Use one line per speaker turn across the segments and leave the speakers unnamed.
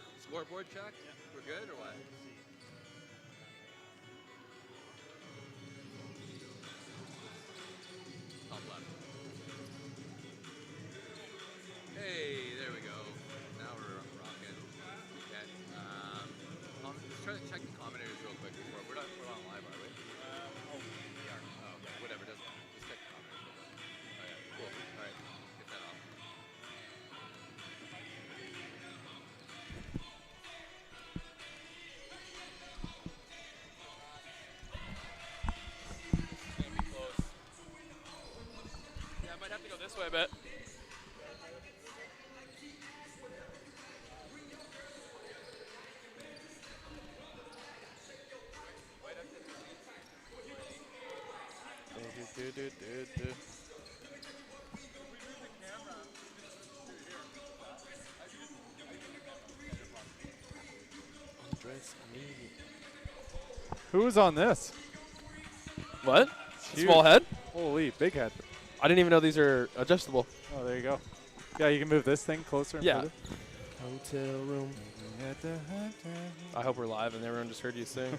Scoreboard check?
Yeah.
We're good or what? Top left. Hey, there we go. Now we're rocking. Okay. Just try to check the commenters real quick before we're not live, are we? We are. Oh, okay. Whatever. Doesn't matter. Just check the commenters real quick. Oh yeah. Cool. All right. Get that off.
It's gonna be close. Yeah, I might have to go this way a bit.
Who's on this?
What?
Huge.
Small head?
Holy, big head.
I didn't even know these are adjustable.
Oh, there you go. Yeah, you can move this thing closer and
Yeah.
further.
Hotel room.
I hope we're live and everyone just heard you sing.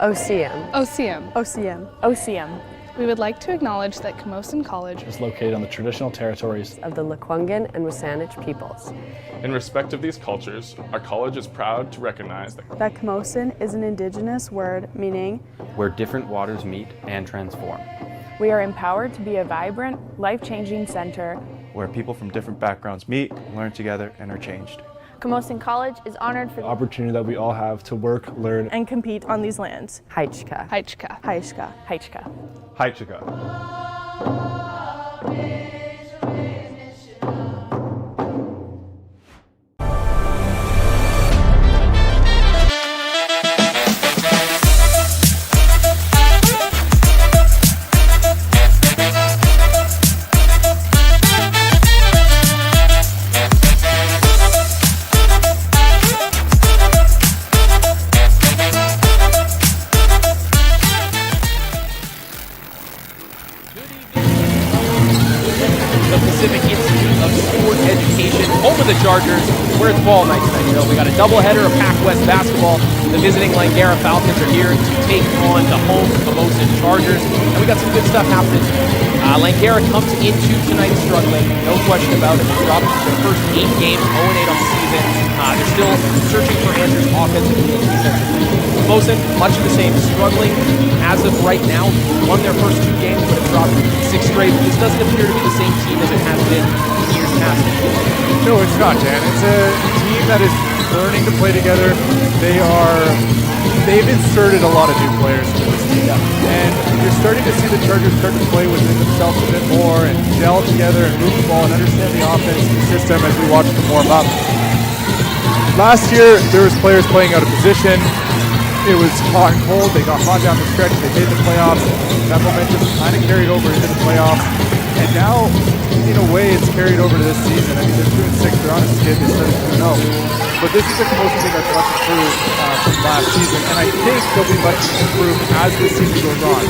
OCM.
OCM.
OCM.
OCM.
We would like to acknowledge that Camosun College
is located on the traditional territories
of the Lkwugen and WSÁNEĆ peoples.
In respect of these cultures, our college is proud to recognize
that Camosun is an indigenous word meaning
where different waters meet and transform.
We are empowered to be a vibrant, life-changing center
where people from different backgrounds meet, learn together, and are changed.
Camosun College is honored for the
opportunity that we all have to work, learn,
and compete on these lands.
Haichka.
Haichka.
Haichka.
Haichka.
Haichka.
Chargers. Where's the ball night tonight, Bill? We got a doubleheader of PACWEST basketball. The visiting Langara Falcons are here to take on the home Camosun Chargers. And we got some good stuff happening. Langara comes into tonight struggling, no question about it. They dropped their first 8 games, 0-8 on the season. They're still searching for answers offensively and defensively. Camosun, much of the same, struggling as of right now. Won their first 2 games, but have dropped 6 straight. This doesn't appear to be the same team as it has been in years past.
No, it's not, Dan. It's a team that is learning to play together. They've inserted a lot of new players into this team. And you're starting to see the Chargers start to play within themselves a bit more and gel together and move the ball and understand the offensive system as we watch them warm up. Last year, there was players playing out of position. It was hot and cold. They got hot down the stretch. They made the playoffs. That momentum kind of carried over into the playoffs. And now, in a way, it's carried over to this season. I mean, they're 2-6. They're on a skid. They started 2-0. But this is a Camosun team that's much improved from last season. And I think they'll be much improved as this season goes on.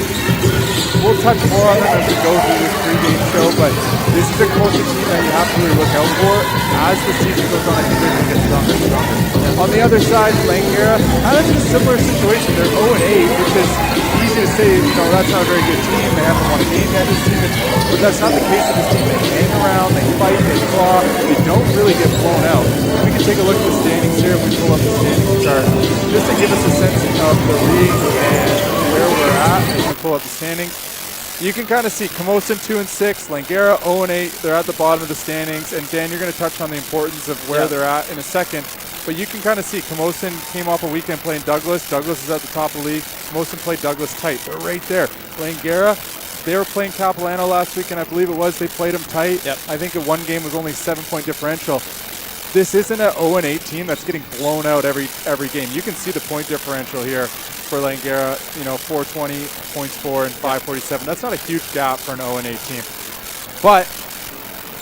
We'll touch more on them as we go through this pregame show. But this is a Camosun team that you have to really look out for. As the season goes on, I think they're going to get stronger and stronger. On the other side, Langara, kind of in a similar situation. They're 0-8, which is easy to say, that's not a very good team. They haven't won a game yet this season. But that's not the case with this team. They hang around, they fight, they claw. They don't really get blown out. We can take a look at the standings here if we pull up the standings chart. Just to give us a sense of the league and where we're at. If we pull up the standings. You can kind of see Camosun 2-6, Langara 0-8. They're at the bottom of the standings. And Dan, you're going to touch on the importance of where they're at in a second. But you can kind of see Camosun came off a weekend playing Douglas. Douglas is at the top of the league. Camosun played Douglas tight. They're right there. Langara, they were playing Capilano last week, and I believe it was. They played them tight. I think in one game was only 7-point differential. This isn't an 0-8 team that's getting blown out every game. You can see the point differential here for Langara. 420 points for and 547. That's not a huge gap for an 0-8 team. But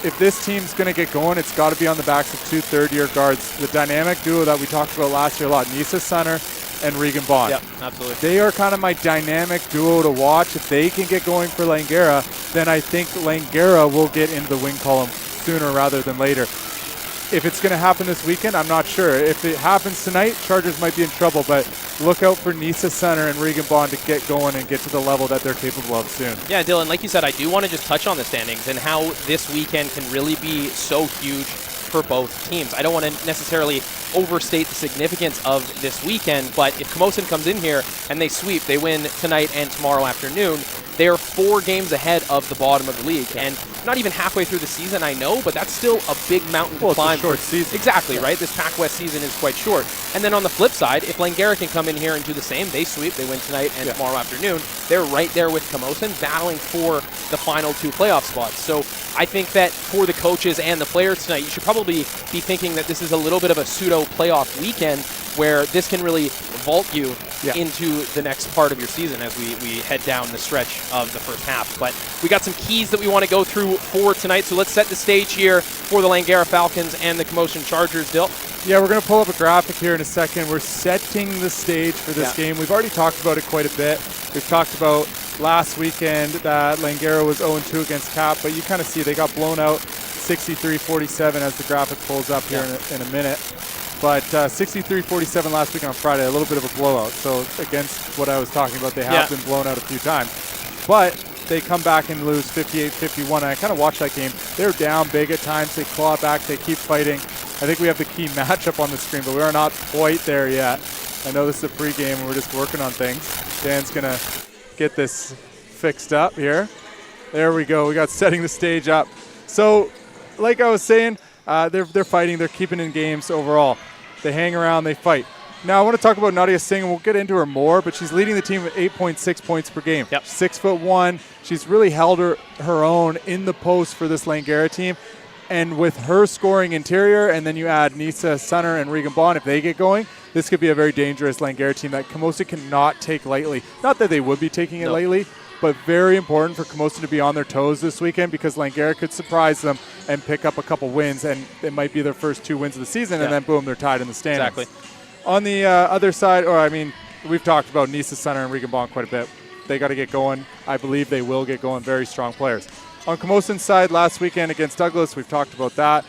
if this team's going to get going, it's got to be on the backs of 2 third-year guards. The dynamic duo that we talked about last year a lot, Nisa Sunner and Regan Bond.
Yeah, absolutely.
They are kind of my dynamic duo to watch. If they can get going for Langara, then I think Langara will get into the win column sooner rather than later. If it's going to happen this weekend, I'm not sure. If it happens tonight, Chargers might be in trouble, but look out for Nisa Sunner and Regan Bond to get going and get to the level that they're capable of soon.
Yeah, Dylan, like you said, I do want to just touch on the standings and how this weekend can really be so huge for both teams. I don't want to necessarily overstate the significance of this weekend, but if Camosun comes in here and they sweep, they win tonight and tomorrow afternoon, they are 4 games ahead of the bottom of the league. And not even halfway through the season, I know, but that's still a big mountain to climb.
It's a short season.
Exactly, right? This PACWEST season is quite short. And then on the flip side, if Langara can come in here and do the same, they sweep, they win tonight and tomorrow afternoon, they're right there with Camosun battling for the final 2 playoff spots. So I think that for the coaches and the players tonight, you should probably be thinking that this is a little bit of a pseudo playoff weekend where this can really vault you into the next part of your season as we head down the stretch of the first half. But we got some keys that we want to go through for tonight, so let's set the stage here for the Langara Falcons and the Camosun Chargers. Dill?
Yeah, we're going to pull up a graphic here in a second. We're setting the stage for this game. We've already talked about it quite a bit. We've talked about last weekend that Langara was 0-2 against Cap, but you kind of see they got blown out 63-47 as the graphic pulls up here in a minute. But 63-47 last week on Friday, a little bit of a blowout. So against what I was talking about, they have been blown out a few times. But they come back and lose 58-51. And I kind of watched that game. They're down big at times. They claw back. They keep fighting. I think we have the key matchup on the screen, but we are not quite there yet. I know this is a pregame and we're just working on things. Dan's going to get this fixed up here. There we go. We got setting the stage up. So, like I was saying, they're fighting. They're keeping in games overall. They hang around. They fight. Now, I want to talk about Nadia Singh, and we'll get into her more, but she's leading the team at 8.6 points per game. 6'1". She's really held her own in the post for this Langara team. And with her scoring interior, and then you add Nisa Sunner and Regan Bond, if they get going, this could be a very dangerous Langara team that Camosun cannot take lightly. Not that they would be taking it lightly, but very important for Camosun to be on their toes this weekend because Langara could surprise them and pick up a couple wins, and it might be their first 2 wins of the season, and then boom, they're tied in the standings.
Exactly.
On the other side, we've talked about Nisa Sunner and Regan Bond quite a bit. They got to get going. I believe they will get going. Very strong players. On Camosun's side, last weekend against Douglas, we've talked about that.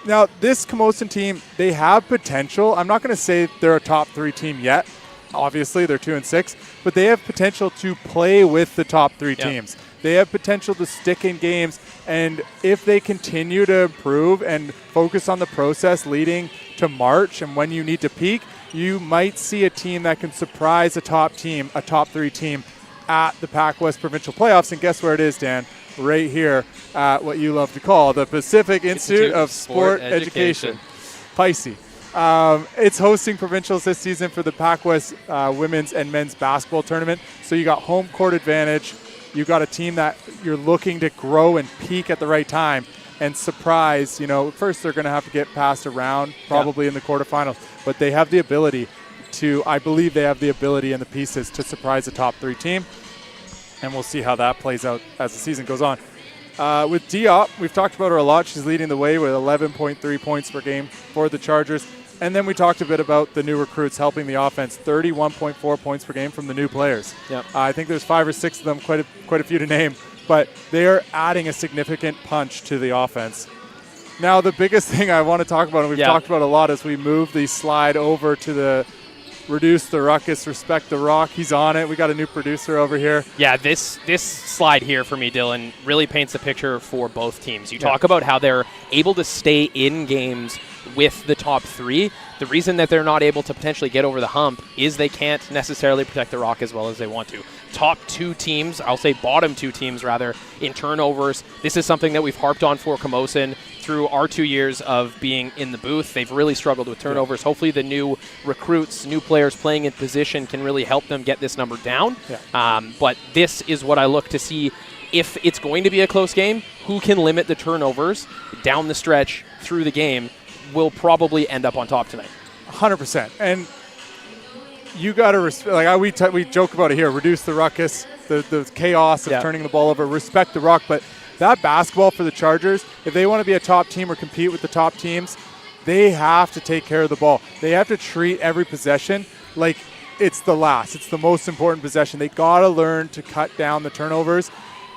Now, this Camosun team, they have potential. I'm not going to say they're a top 3 team yet. Obviously, they're 2-6, but they have potential to play with the top 3 teams. They have potential to stick in games, and if they continue to improve and focus on the process leading to March and when you need to peak, you might see a team that can surprise a top team, a top 3 team at the PACWEST Provincial Playoffs. And guess where it is, Dan? Right here at what you love to call the Pacific Institute of Sport Education. PICE. It's hosting provincials this season for the PACWEST women's and men's basketball tournament. So you got home court advantage. You got a team that you're looking to grow and peak at the right time and surprise. First they're going to have to get past a round, probably in the quarterfinals, but they have the ability to, I believe they have the ability and the pieces to surprise a top 3 team. And we'll see how that plays out as the season goes on. With Diop, we've talked about her a lot. She's leading the way with 11.3 points per game for the Chargers. And then we talked a bit about the new recruits helping the offense, 31.4 points per game from the new players. I think there's 5 or 6 of them, quite a few to name, but they are adding a significant punch to the offense. Now, the biggest thing I want to talk about, and we've talked about a lot as we move the slide over to the Reduce the Ruckus, Respect the Rock. He's on it. We got a new producer over here.
Yeah, this slide here for me, Dylan, really paints the picture for both teams. You talk about how they're able to stay in games with the top 3. The reason that they're not able to potentially get over the hump is they can't necessarily protect the rock as well as they want to. Top 2 teams, I'll say bottom 2 teams rather, in turnovers. This is something that we've harped on for Camosun through our 2 years of being in the booth. They've really struggled with turnovers. Hopefully the new recruits, new players playing in position can really help them get this number down. But this is what I look to see. If it's going to be a close game, who can limit the turnovers down the stretch through the game will probably end up on top tonight.
100%. And you got to respect, like we joke about it here, reduce the ruckus, the chaos of turning the ball over, respect the rock. But that basketball for the Chargers, if they want to be a top team or compete with the top teams, they have to take care of the ball. They have to treat every possession like it's the last. It's the most important possession. They got to learn to cut down the turnovers.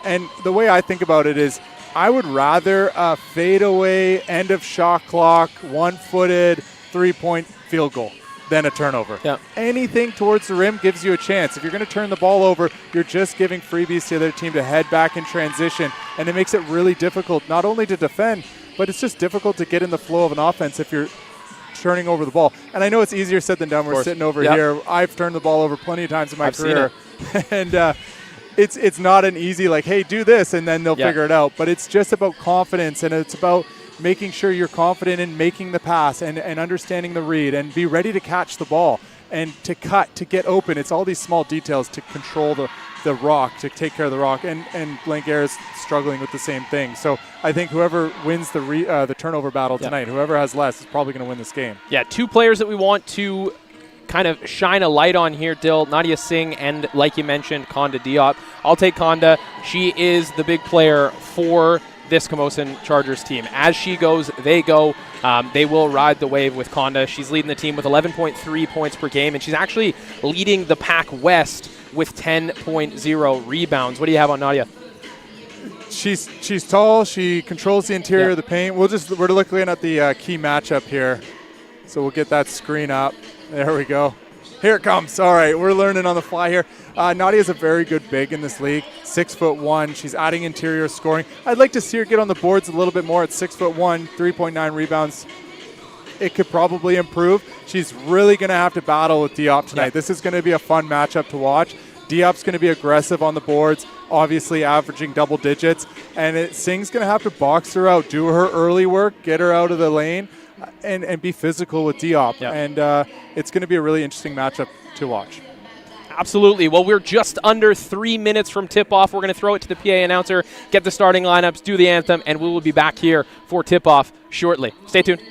And the way I think about it is I would rather a fadeaway, end of shot clock, one-footed, 3-point field goal than a turnover. Anything towards the rim gives you a chance. If you're going to turn the ball over, you're just giving freebies to the other team to head back in transition, and it makes it really difficult not only to defend, but it's just difficult to get in the flow of an offense if you're turning over the ball. And I know it's easier said than done. We're sitting over here. I've turned the ball over plenty of times in my career. And it's not an easy, like, hey, do this, and then they'll figure it out. But it's just about confidence, and it's about making sure you're confident in making the pass and understanding the read and be ready to catch the ball and to cut, to get open. It's all these small details to control the rock, to take care of the rock. And Langara is struggling with the same thing. So I think whoever wins the turnover battle tonight, whoever has less, is probably going to win this game.
Yeah, 2 players that we want to kind of shine a light on here, Dill, Nadia Singh and, like you mentioned, Konda Diop. I'll take Konda. She is the big player for this Camosun Chargers team. As she goes, they go. They will ride the wave with Konda. She's leading the team with 11.3 points per game, and she's actually leading the PACWEST with 10.0 rebounds. What do you have on Nadia?
She's tall. She controls the interior of the paint. We're looking at the key matchup here. So we'll get that screen up. There we go. Here it comes. All right, we're learning on the fly here. Nadia's a very good big in this league, 6'1". She's adding interior scoring. I'd like to see her get on the boards a little bit more at 6'1", 3.9 rebounds. It could probably improve. She's really going to have to battle with Diop tonight. Yeah. This is going to be a fun matchup to watch. Diop's going to be aggressive on the boards, obviously averaging double digits, and Singh's going to have to box her out, do her early work, get her out of the lane, and be physical with Diop. Yeah. And it's going to be a really interesting matchup to watch.
Absolutely. Well, we're just under 3 minutes from tip-off. We're going to throw it to the PA announcer, get the starting lineups, do the anthem, and we will be back here for tip-off shortly. Stay tuned.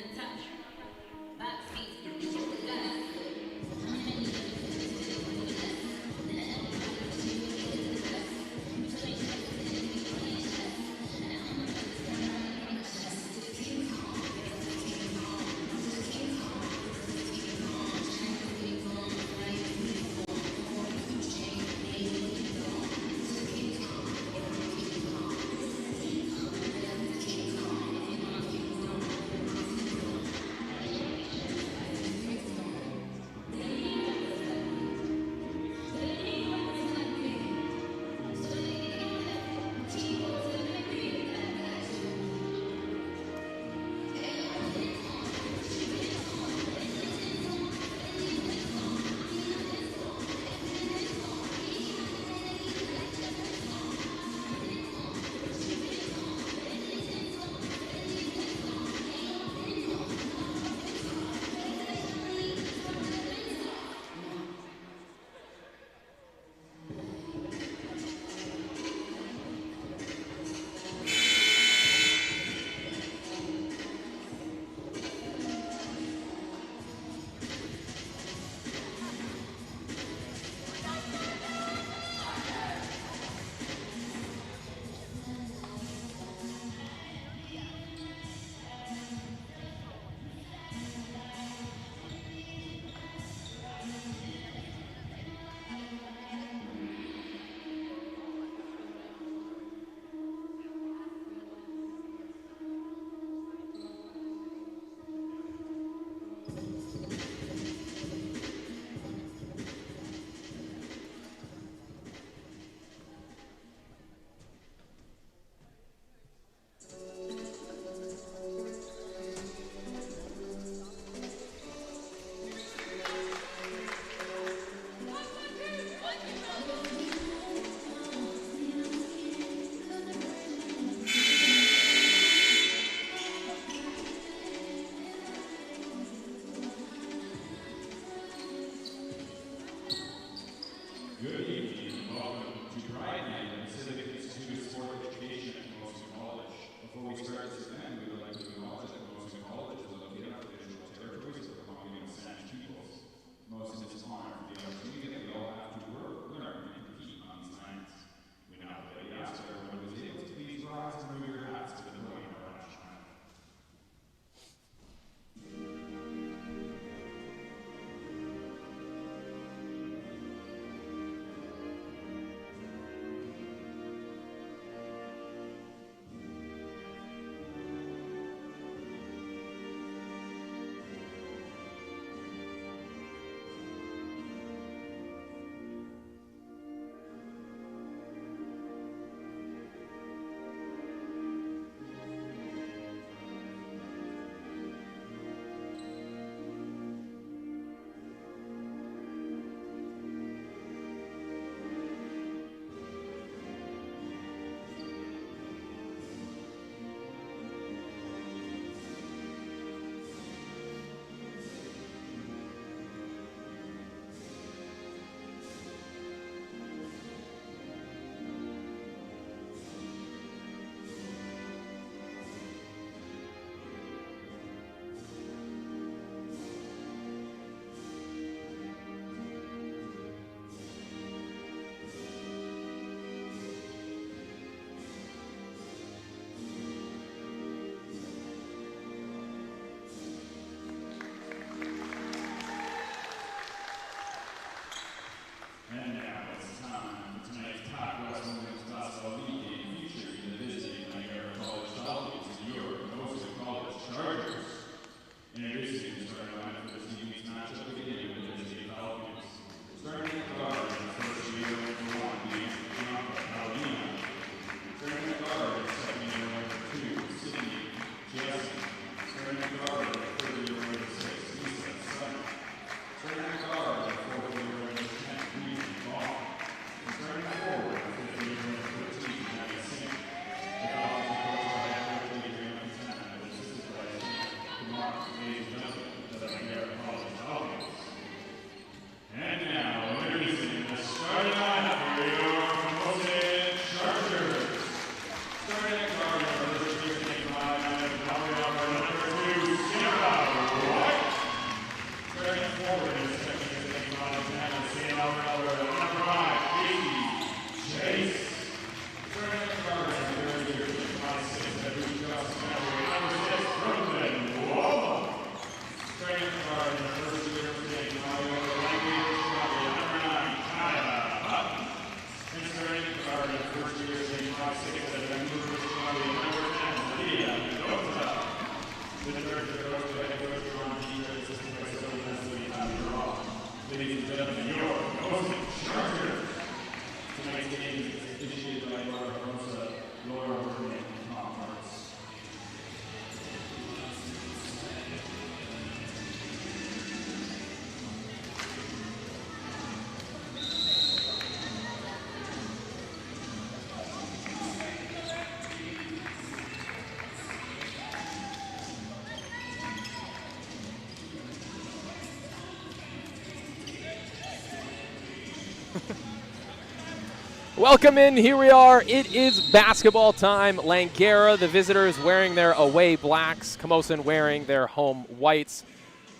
Welcome in. Here we are. It is basketball time. Langara, the visitors, wearing their away blacks. Camosun wearing their home whites.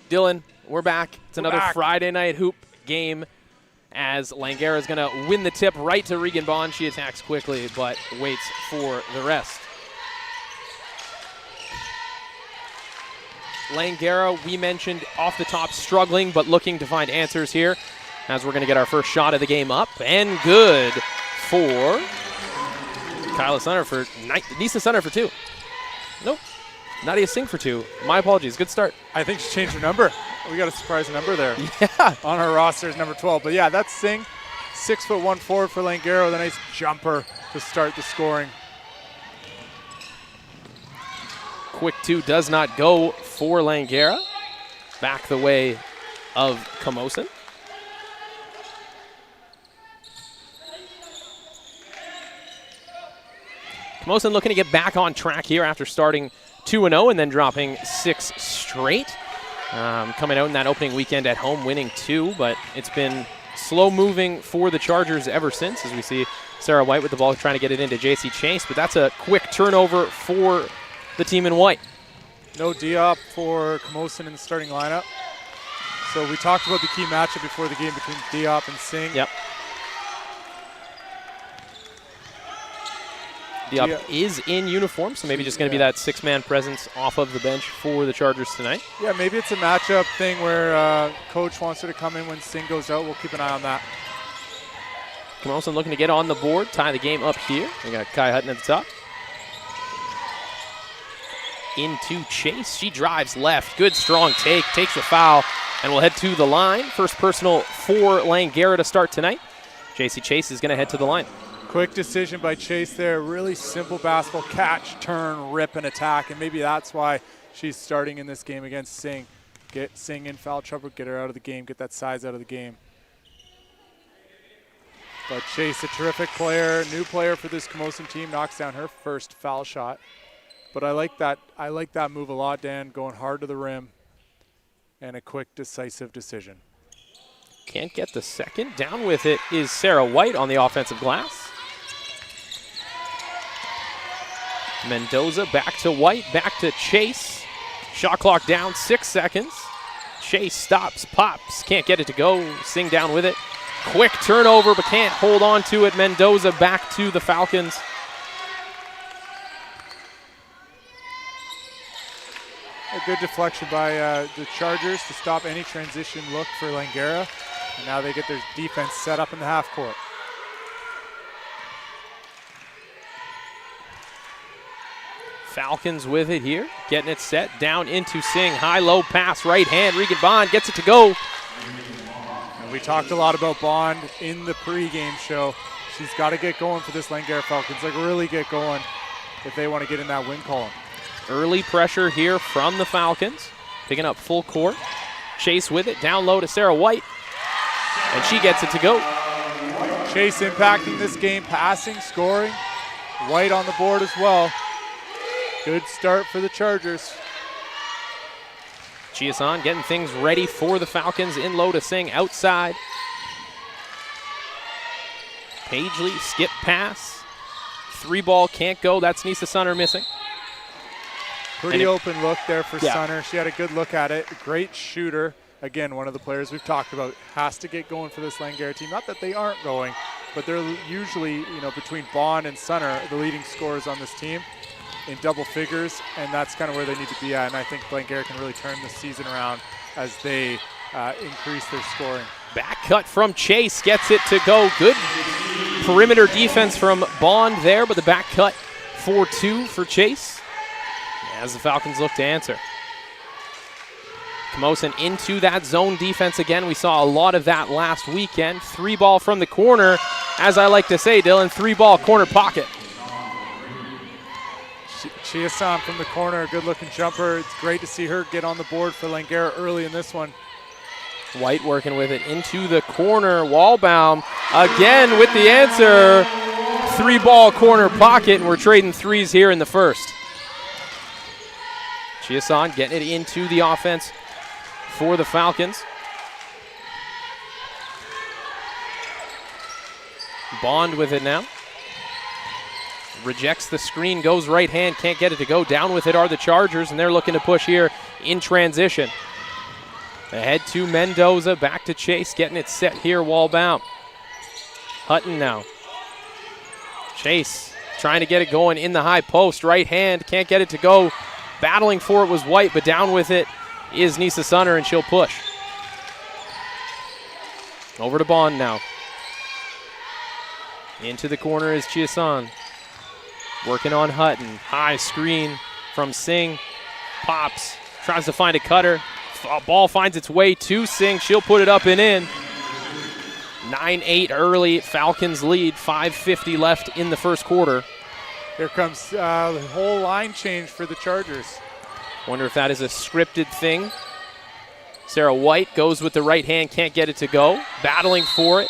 Dylan, we're back. It's another Friday night hoop game as Langara is going to win the tip right to Regan Bond. She attacks quickly but waits for the rest. Langara, we mentioned off the top, struggling but looking to find answers here as we're going to get our first shot of the game up. And good for Kyla Sunner for Nisa Sunner for 2. Nope. Nadia Singh for 2. My apologies. Good start.
I think she changed her number. We got a surprise number there.
Yeah.
On her roster is number 12. But yeah, that's Singh. 6'1" forward for Langara with a nice jumper to start the scoring.
Quick 2 does not go for Langara. Back the way of Camosun. Camosun looking to get back on track here after starting 2-0 and then dropping 6 straight. Coming out in that opening weekend at home, winning 2, but it's been slow moving for the Chargers ever since, as we see Sarah White with the ball trying to get it into JC Chase, but that's a quick turnover for the team in white.
No Diop for Camosun in the starting lineup. So we talked about the key matchup before the game between Diop and Singh.
Yep. Diop is in uniform, so maybe just going to be that 6-man presence off of the bench for the Chargers tonight.
Yeah, maybe it's a matchup thing where coach wants her to come in when Singh goes out. We'll keep an eye on that.
Camosun looking to get on the board, tie the game up here. We got Kai Hutton at the top. Into Chase. She drives left. Good strong take. Takes the foul and will head to the line. First personal for Langara to start tonight. JC Chase is going to head to the line.
Quick decision by Chase there. Really simple basketball. Catch, turn, rip, and attack. And maybe that's why she's starting in this game against Singh. Get Singh in foul trouble, get her out of the game, get that size out of the game. But Chase, a terrific player, new player for this Camosun team, knocks down her first foul shot. But I like that move a lot, Dan, going hard to the rim and a quick, decisive decision.
Can't get the second. Down with it is Sarah White on the offensive glass. Mendoza back to White, back to Chase. Shot clock down, 6 seconds. Chase stops, pops, can't get it to go. Singh down with it. Quick turnover, but can't hold on to it. Mendoza back to the Falcons.
A good deflection by the Chargers to stop any transition look for Langara. And now they get their defense set up in the half court.
Falcons with it here, getting it set down into Singh. High-low pass, right hand. Regan Bond gets it to go.
And we talked a lot about Bond in the pregame show. She's got to get going for this Langara Falcons, like really get going if they want to get in that win column.
Early pressure here from the Falcons, picking up full court. Chase with it, down low to Sarah White, and she gets it to go.
Chase impacting this game, passing, scoring. White on the board as well. Good start for the Chargers.
Chiasson getting things ready for the Falcons. In low to Singh, outside. Pagely, skip pass. 3-ball, can't go. That's Nisa Sunner missing.
Pretty open look there for Sunner. She had a good look at it. Great shooter. Again, one of the players we've talked about has to get going for this Langara team. Not that they aren't going, but they're usually, between Bond and Sunner, the leading scorers on this team in double figures, and that's kind of where they need to be at. And I think Langara can really turn the season around as they increase their scoring.
Back cut from Chase, gets it to go. Good perimeter defense from Bond there, but the back cut 4-2 for Chase as the Falcons look to answer. Camosun into that zone defense again. We saw a lot of that last weekend. 3-ball from the corner, as I like to say, Dylan, 3-ball corner pocket.
Chiasan from the corner, good-looking jumper. It's great to see her get on the board for Langara early in this one.
White working with it into the corner. Wallbaum again with the answer. 3-ball corner pocket, and we're trading threes here in the first. Chiasan getting it into the offense for the Falcons. Bond with it now. Rejects the screen, goes right hand, can't get it to go. Down with it are the Chargers, and they're looking to push here in transition. Ahead to Mendoza, back to Chase, getting it set here, Wallbaum. Hutton now. Chase trying to get it going in the high post, right hand, can't get it to go. Battling for it was White, but down with it is Nisa Sunner, and she'll push. Over to Bond now. Into the corner is Chiasan. Working on Hutton. High screen from Singh. Pops. Tries to find a cutter. Ball finds its way to Singh. She'll put it up and in. 9-8 early. Falcons lead. 5:50 left in the first quarter.
Here comes the whole line change for the Chargers.
Wonder if that is a scripted thing. Sarah White goes with the right hand. Can't get it to go. Battling for it.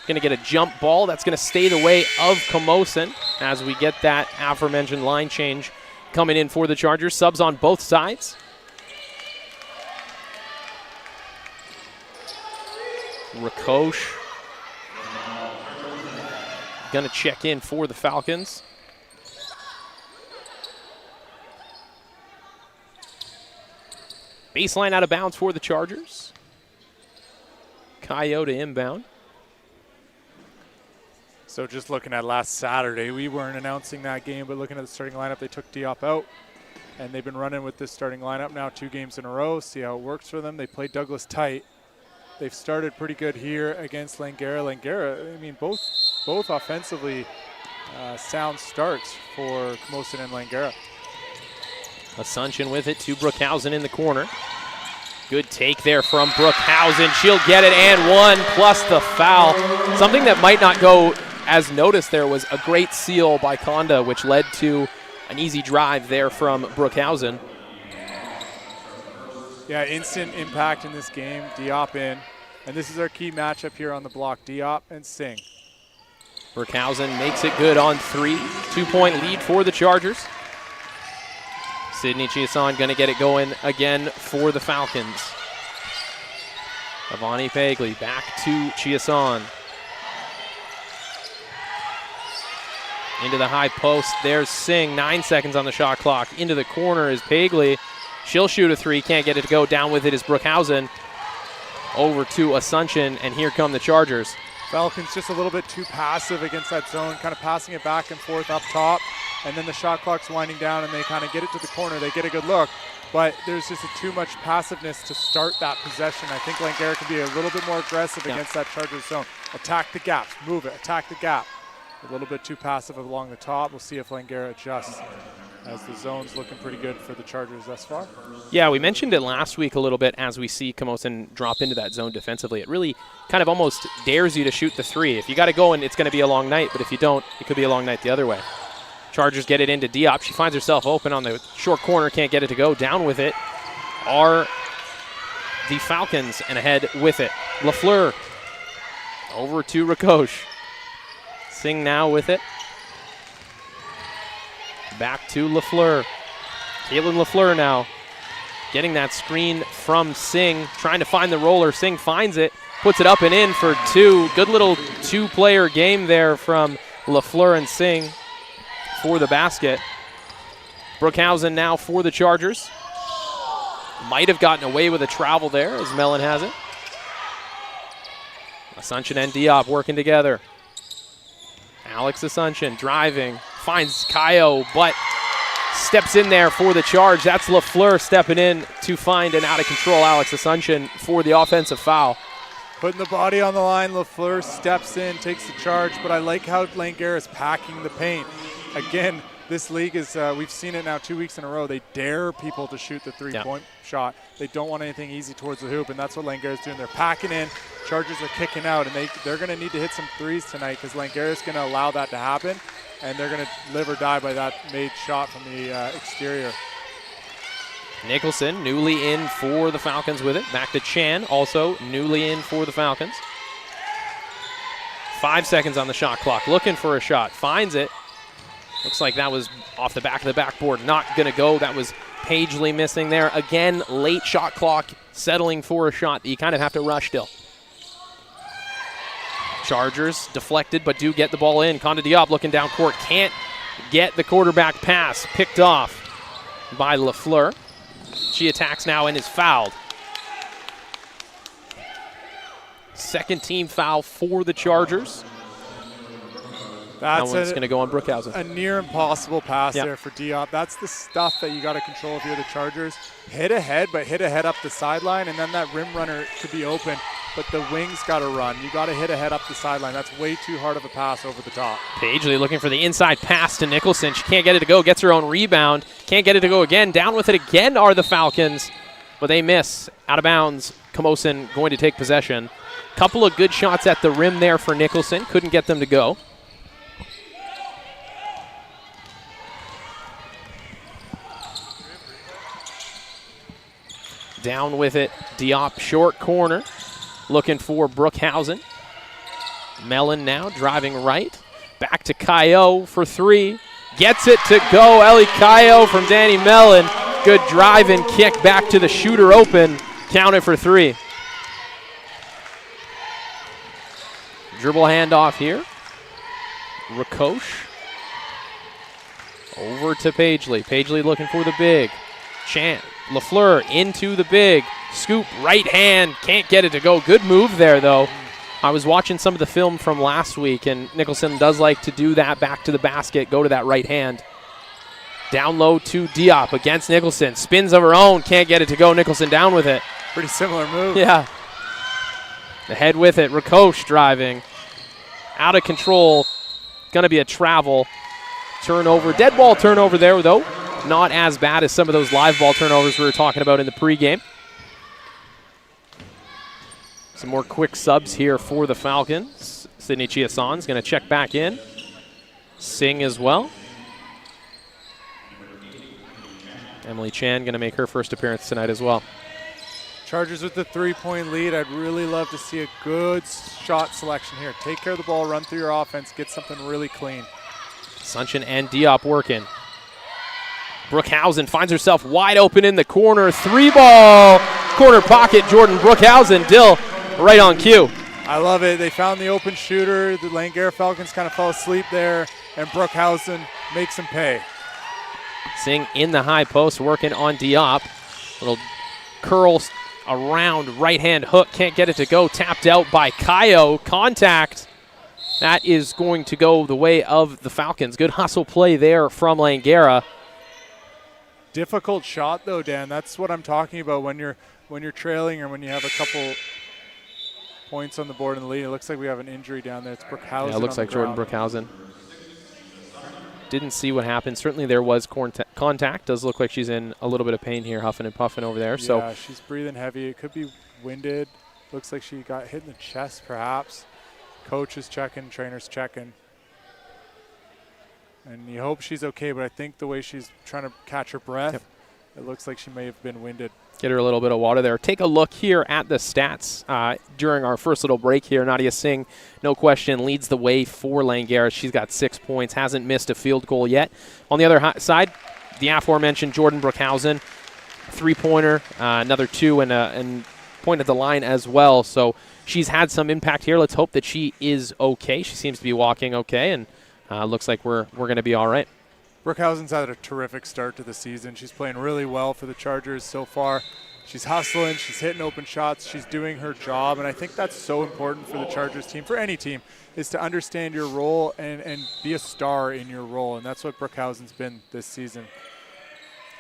Going to get a jump ball. That's going to stay the way of Camosun as we get that aforementioned line change coming in for the Chargers. Subs on both sides. Rakosh going to check in for the Falcons. Baseline out of bounds for the Chargers. Coyote inbound.
So just looking at last Saturday, we weren't announcing that game, but looking at the starting lineup, they took Diop out, and they've been running with this starting lineup now 2 games in a row, see how it works for them. They played Douglas tight. They've started pretty good here against Langara. Langara, I mean, both offensively sound starts for Camosun and Langara.
Asuncion with it to Brookhausen in the corner. Good take there from Brookhausen. She'll get it and one plus the foul. Something that might not go as noticed there was a great seal by Conda, which led to an easy drive there from Brookhausen.
Yeah, instant impact in this game. Diop in. And this is our key matchup here on the block, Diop and Singh.
Brookhausen makes it good on 3. 2-point lead for the Chargers. Sydney Chiasan going to get it going again for the Falcons. Avani Pagley back to Chiasan. Into the high post. There's Singh. 9 seconds on the shot clock. Into the corner is Pagley. She'll shoot a 3. Can't get it to go. Down with it is Brookhausen. Over to Asuncion, and here come the Chargers.
Falcons just a little bit too passive against that zone, kind of passing it back and forth up top, and then the shot clock's winding down, and they kind of get it to the corner. They get a good look, but there's just too much passiveness to start that possession. I think Langara can be a little bit more aggressive against that Chargers zone. Attack the gaps, move it, attack the gap. A little bit too passive along the top. We'll see if Langara adjusts, as the zone's looking pretty good for the Chargers thus far.
Yeah, we mentioned it last week a little bit as we see Camosun drop into that zone defensively. It really kind of almost dares you to shoot the 3. If you got to go in, it's going to be a long night, but if you don't, it could be a long night the other way. Chargers get it into Diop. She finds herself open on the short corner, can't get it to go. Down with it are the Falcons, and ahead with it. LaFleur over to Rakosh. Singh now with it. Back to LaFleur. Caitlin LaFleur now getting that screen from Singh, trying to find the roller. Singh finds it, puts it up and in for 2. Good little 2-player game there from LaFleur and Singh for the basket. Brookhausen now for the Chargers. Might have gotten away with a travel there, as Mellon has it. Asuncion and Diop working together. Alex Asuncion driving, finds Kayo, but steps in there for the charge. That's LaFleur stepping in to find an out-of-control Alex Asuncion for the offensive foul.
Putting the body on the line, LaFleur steps in, takes the charge, but I like how Langara is packing the paint. again, this league is, we've seen it now 2 weeks in a row. They dare people to shoot the three-point shot. They don't want anything easy towards the hoop, and that's what Langara's doing. They're packing in. Chargers are kicking out, and they're going to need to hit some threes tonight because Langara's going to allow that to happen, and they're going to live or die by that made shot from the exterior.
Nicholson newly in for the Falcons with it. Back to Chan, also newly in for the Falcons. 5 seconds on the shot clock. Looking for a shot. Finds it. Looks like that was off the back of the backboard. Not going to go. That was Pagely missing there. Again, late shot clock. Settling for a shot that you kind of have to rush still. Chargers deflected, but do get the ball in. Conde Diop looking down court. Can't get the quarterback pass. Picked off by Lafleur. She attacks now and is fouled. Second team foul for the Chargers. That one's going to go on Brookhausen.
A near impossible pass there for Diop. That's the stuff that you got to control if you're the Chargers. Hit ahead, but hit ahead up the sideline, and then that rim runner could be open, but the wings got to run. You got to hit ahead up the sideline. That's way too hard of a pass over the top.
Pagely looking for the inside pass to Nicholson. She can't get it to go. Gets her own rebound. Can't get it to go again. Down with it again are the Falcons, but they miss. Out of bounds. Camosun going to take possession. Couple of good shots at the rim there for Nicholson. Couldn't get them to go. Down with it, Diop short corner, looking for Brookhausen. Mellon now driving right, back to Caillot for three. Gets it to go, Ellie Caillot from Danny Mellon. Good drive and kick back to the shooter open, counted for three. Dribble handoff here. Rakosh over to Pagely. Pagely looking for the big. Chant. Lafleur into the big. Scoop, right hand. Can't get it to go. Good move there, though. I was watching some of the film from last week, and Nicholson does like to do that back to the basket, go to that right hand. Down low to Diop against Nicholson. Spins of her own. Can't get it to go. Nicholson down with it.
Pretty similar move.
Yeah. Ahead with it. Rakosh driving. Out of control. Going to be a travel. Turnover. Dead ball turnover there, though. Not as bad as some of those live ball turnovers we were talking about in the pregame. Some more quick subs here for the Falcons. Sydney Chiasson's going to check back in. Singh as well. Emily Chan going to make her first appearance tonight as well.
Chargers with the three-point lead. I'd really love to see a good shot selection here. Take care of the ball, run through your offense, get something really clean.
Sunchin and Diop working. Brookhausen finds herself wide open in the corner. Three ball, corner pocket, Jordan Brookhausen. Dill right on cue.
I love it. They found the open shooter. The Langara Falcons kind of fell asleep there, and Brookhausen makes them pay.
Singh in the high post working on Diop. Little curl around right hand hook. Can't get it to go. Tapped out by Caillot. Contact. That is going to go the way of the Falcons. Good hustle play there from Langara.
Difficult shot though, Dan. That's what I'm talking about when you're trailing or when you have a couple points on the board in the lead. It looks like we have an injury down there. It's Brookhausen.
Yeah, it looks like Jordan Brookhausen. Didn't see what happened. Certainly there was contact. Does look like she's in a little bit of pain here, huffing and puffing over there.
Yeah, she's breathing heavy. It could be winded. Looks like she got hit in the chest perhaps. Coach is checking, trainer's checking. And you hope she's okay, but I think the way she's trying to catch her breath, it looks like she may have been winded.
Get her a little bit of water there. Take a look here at the stats during our first little break here. Nadia Singh, no question, leads the way for Langara. She's got 6 points, hasn't missed a field goal yet. On the other side, the aforementioned Jordan Brookhausen, three-pointer, another two, and point at the line as well. So she's had some impact here. Let's hope that she is okay. She seems to be walking okay, and looks like we're going to be all right.
Brookhausen's had a terrific start to the season. She's playing really well for the Chargers so far. She's hustling. She's hitting open shots. She's doing her job, and I think that's so important for the Chargers team, for any team, is to understand your role and be a star in your role, and that's what Brookhausen's been this season.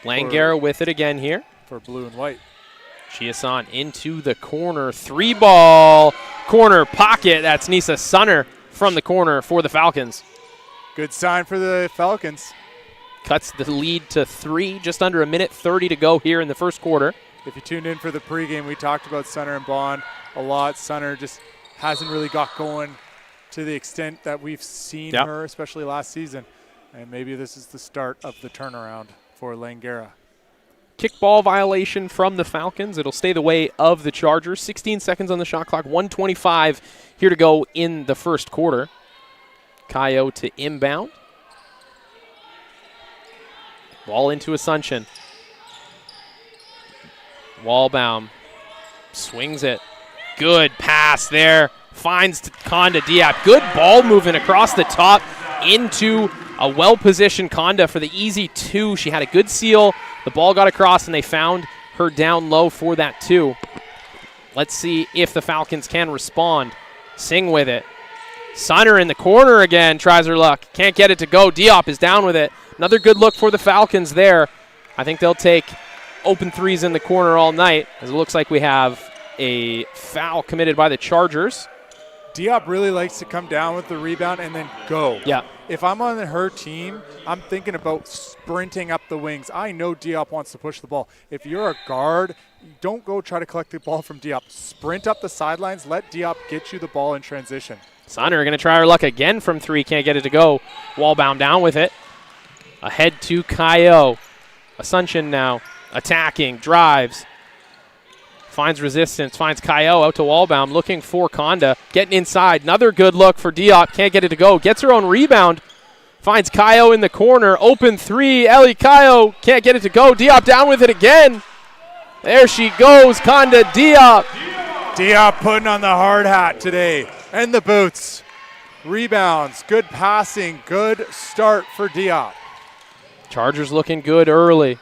Langara with it again here.
For blue and white.
Chiasson into the corner. Three ball, corner pocket. That's Nisa Sunner from the corner for the Falcons.
Good sign for the Falcons.
Cuts the lead to 3, just under 1:30 to go here in the first quarter.
If you tuned in for the pregame, we talked about Sunner and Bond a lot. Sunner just hasn't really got going to the extent that we've seen her, especially last season. And maybe this is the start of the turnaround for Langara.
Kickball violation from the Falcons. It'll stay the way of the Chargers. 16 seconds on the shot clock, 1:25 here to go in the first quarter. Kayo to inbound. Ball into Asuncion. Wallbaum swings it. Good pass there. Finds Conda Diop. Good ball movement across the top into a well-positioned Conda for the easy 2. She had a good seal. The ball got across, and they found her down low for that 2. Let's see if the Falcons can respond. Sing with it. Sunner in the corner again, tries her luck. Can't get it to go. Diop is down with it. Another good look for the Falcons there. I think they'll take open threes in the corner all night, as it looks like we have a foul committed by the Chargers.
Diop really likes to come down with the rebound and then go.
Yeah.
If I'm on her team, I'm thinking about sprinting up the wings. I know Diop wants to push the ball. If you're a guard, don't go try to collect the ball from Diop. Sprint up the sidelines. Let Diop get you the ball in transition.
Sunner going to try her luck again from 3. Can't get it to go. Wallbaum down with it. Ahead to Kayo. Asuncion now attacking, drives. Finds resistance, finds Kayo out to Wallbaum, looking for Conda. Getting inside, another good look for Diop. Can't get it to go. Gets her own rebound. Finds Kayo in the corner. Open 3. Ellie Kayo can't get it to go. Diop down with it again. There she goes, Conda Diop.
Diop putting on the hard hat today. And the boots. Rebounds, good passing, good start for Diop.
Chargers looking good early.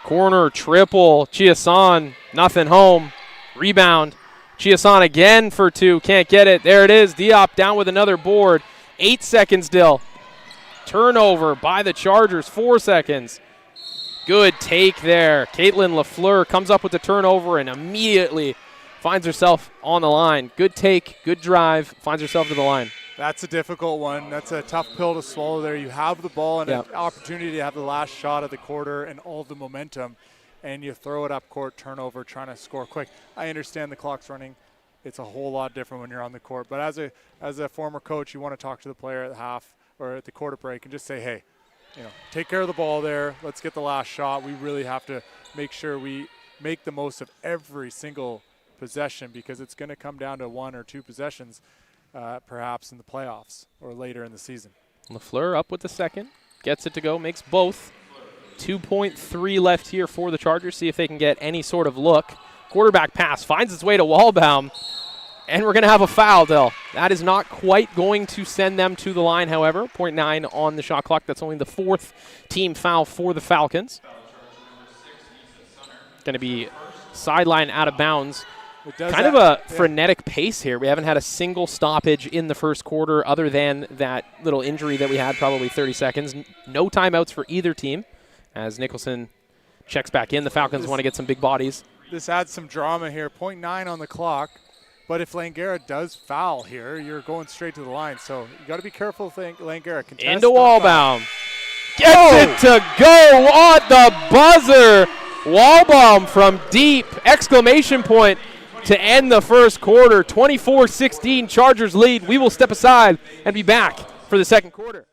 Corner, triple. Chiasson, nothing home. Rebound. Chiasson again for 2. Can't get it. There it is. Diop down with another board. 8 seconds still. Turnover by the Chargers. 4 seconds. Good take there. Caitlin LaFleur comes up with the turnover and immediately finds herself on the line. Good take, good drive, finds herself to the line.
That's a difficult one. That's a tough pill to swallow there. You have the ball and an opportunity to have the last shot of the quarter and all the momentum, and you throw it up court, turnover, trying to score quick. I understand the clock's running. It's a whole lot different when you're on the court. But as a former coach, you want to talk to the player at the half or at the quarter break and just say, hey, take care of the ball there. Let's get the last shot. We really have to make sure we make the most of every single possession because it's going to come down to 1 or 2 possessions perhaps in the playoffs or later in the season.
LaFleur up with the second. Gets it to go, makes both. 2.3 left here for the Chargers. See if they can get any sort of look. Quarterback pass finds its way to Wallbaum. And we're going to have a foul, Dell. That is not quite going to send them to the line, however. 0.9 on the shot clock. That's only the 4th team foul for the Falcons. Going to be sideline out of bounds. Kind of a frenetic pace here. We haven't had a single stoppage in the first quarter other than that little injury that we had, probably 30 seconds. No timeouts for either team as Nicholson checks back in. The Falcons want to get some big bodies.
This adds some drama here. 0.9 on the clock. But if Langara does foul here, you're going straight to the line. So you got to be careful. Langara contest.
Into Wallbaum. Gets it to go on the buzzer. Wallbaum from deep. Exclamation point to end the first quarter. 24-16 Chargers lead. We will step aside and be back for the second quarter.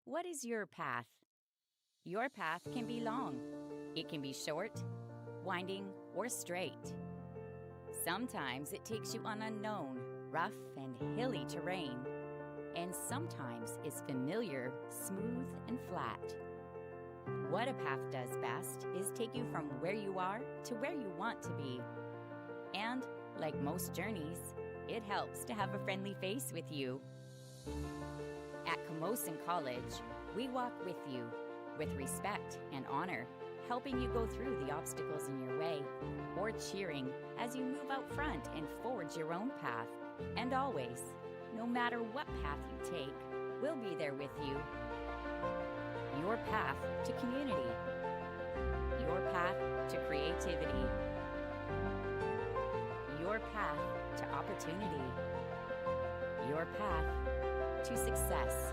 What is your path? Your path can be long. It can be short, winding, or straight. Sometimes it takes you on unknown, rough, and hilly terrain. And sometimes it's familiar, smooth, and flat. What a path does best is take you from where you are to where you want to be. And, like most journeys, it helps to have a friendly face with you. At Camosun College, we walk with you, with respect and honor, helping you go through the obstacles in your way, or cheering as you move out front and forge your own path. And always, no matter what path you take, we'll be there with you. Your path to community. Your path to creativity. Your path to opportunity. Your path to success.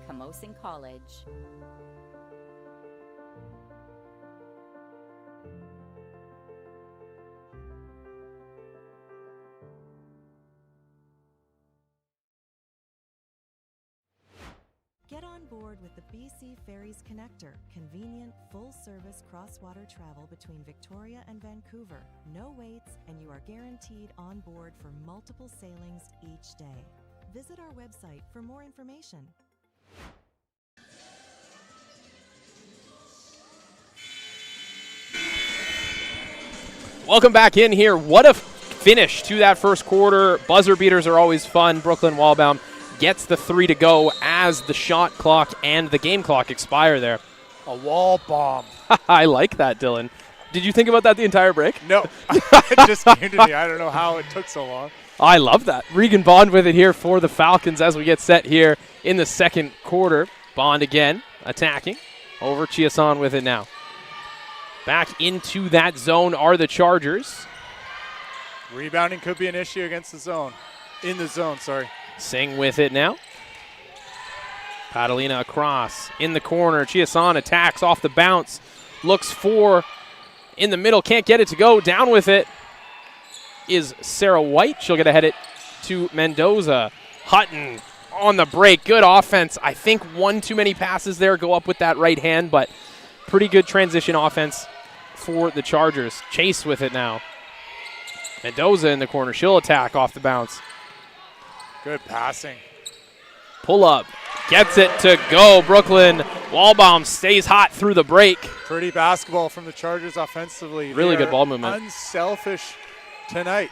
Camosun College.
Get on board with the BC Ferries Connector, convenient, full-service cross-water travel between Victoria and Vancouver. No waits, and you are guaranteed on board for multiple sailings each day. Visit our website for more information.
Welcome back in here. What a finish to that first quarter. Buzzer beaters are always fun. Brooklyn Wallbaum gets the 3 to go as the shot clock and the game clock expire there.
A wall bomb.
I like that, Dylan. Did you think about that the entire break?
No. It just came to me. I don't know how it took so long.
I love that. Regan Bond with it here for the Falcons as we get set here in the second quarter. Bond again attacking. Over Chiasson with it now. Back into that zone are the Chargers.
Rebounding could be an issue against the zone. In the zone, sorry.
Sing with it now. Padalina across in the corner. Chiasson attacks off the bounce. Looks for in the middle. Can't get it to go. Down with it is Sarah White. She'll get ahead it to Mendoza. Hutton on the break. Good offense. I think one too many passes there. Go up with that right hand, but pretty good transition offense for the Chargers. Chase with it now. Mendoza in the corner. She'll attack off the bounce.
Good passing.
Pull up. Gets it to go. Brooklyn Wallbaum stays hot through the break.
Pretty basketball from the Chargers offensively.
Really good ball movement.
Unselfish tonight.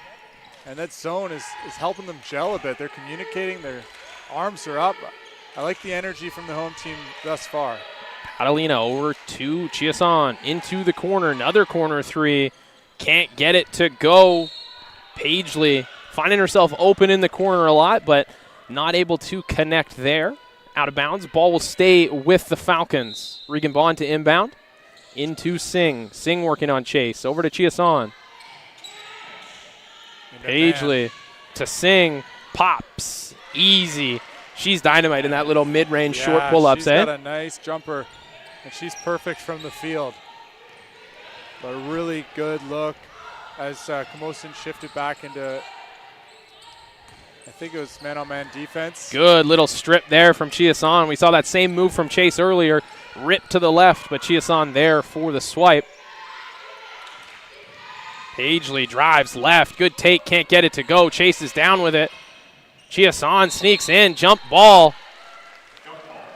And that zone is helping them gel a bit. They're communicating. Their arms are up. I like the energy from the home team thus far.
Catalina over to Chiasson. Into the corner. Another corner 3. Can't get it to go. Paisley finding herself open in the corner a lot, but not able to connect there. Out of bounds. Ball will stay with the Falcons. Regan Bond to inbound. Into Singh. Singh working on Chase. Over to Chiasson. Paisley to Singh. Pops. Easy. She's dynamite in that little mid-range short pull-ups,
she's got a nice jumper, and she's perfect from the field. But a really good look as Camosun shifted back into, I think it was man-on-man defense.
Good little strip there from Chiasson. We saw that same move from Chase earlier. Rip to the left, but Chiasson there for the swipe. Paisley drives left. Good take. Can't get it to go. Chase is down with it. Chiasson sneaks in. Jump ball.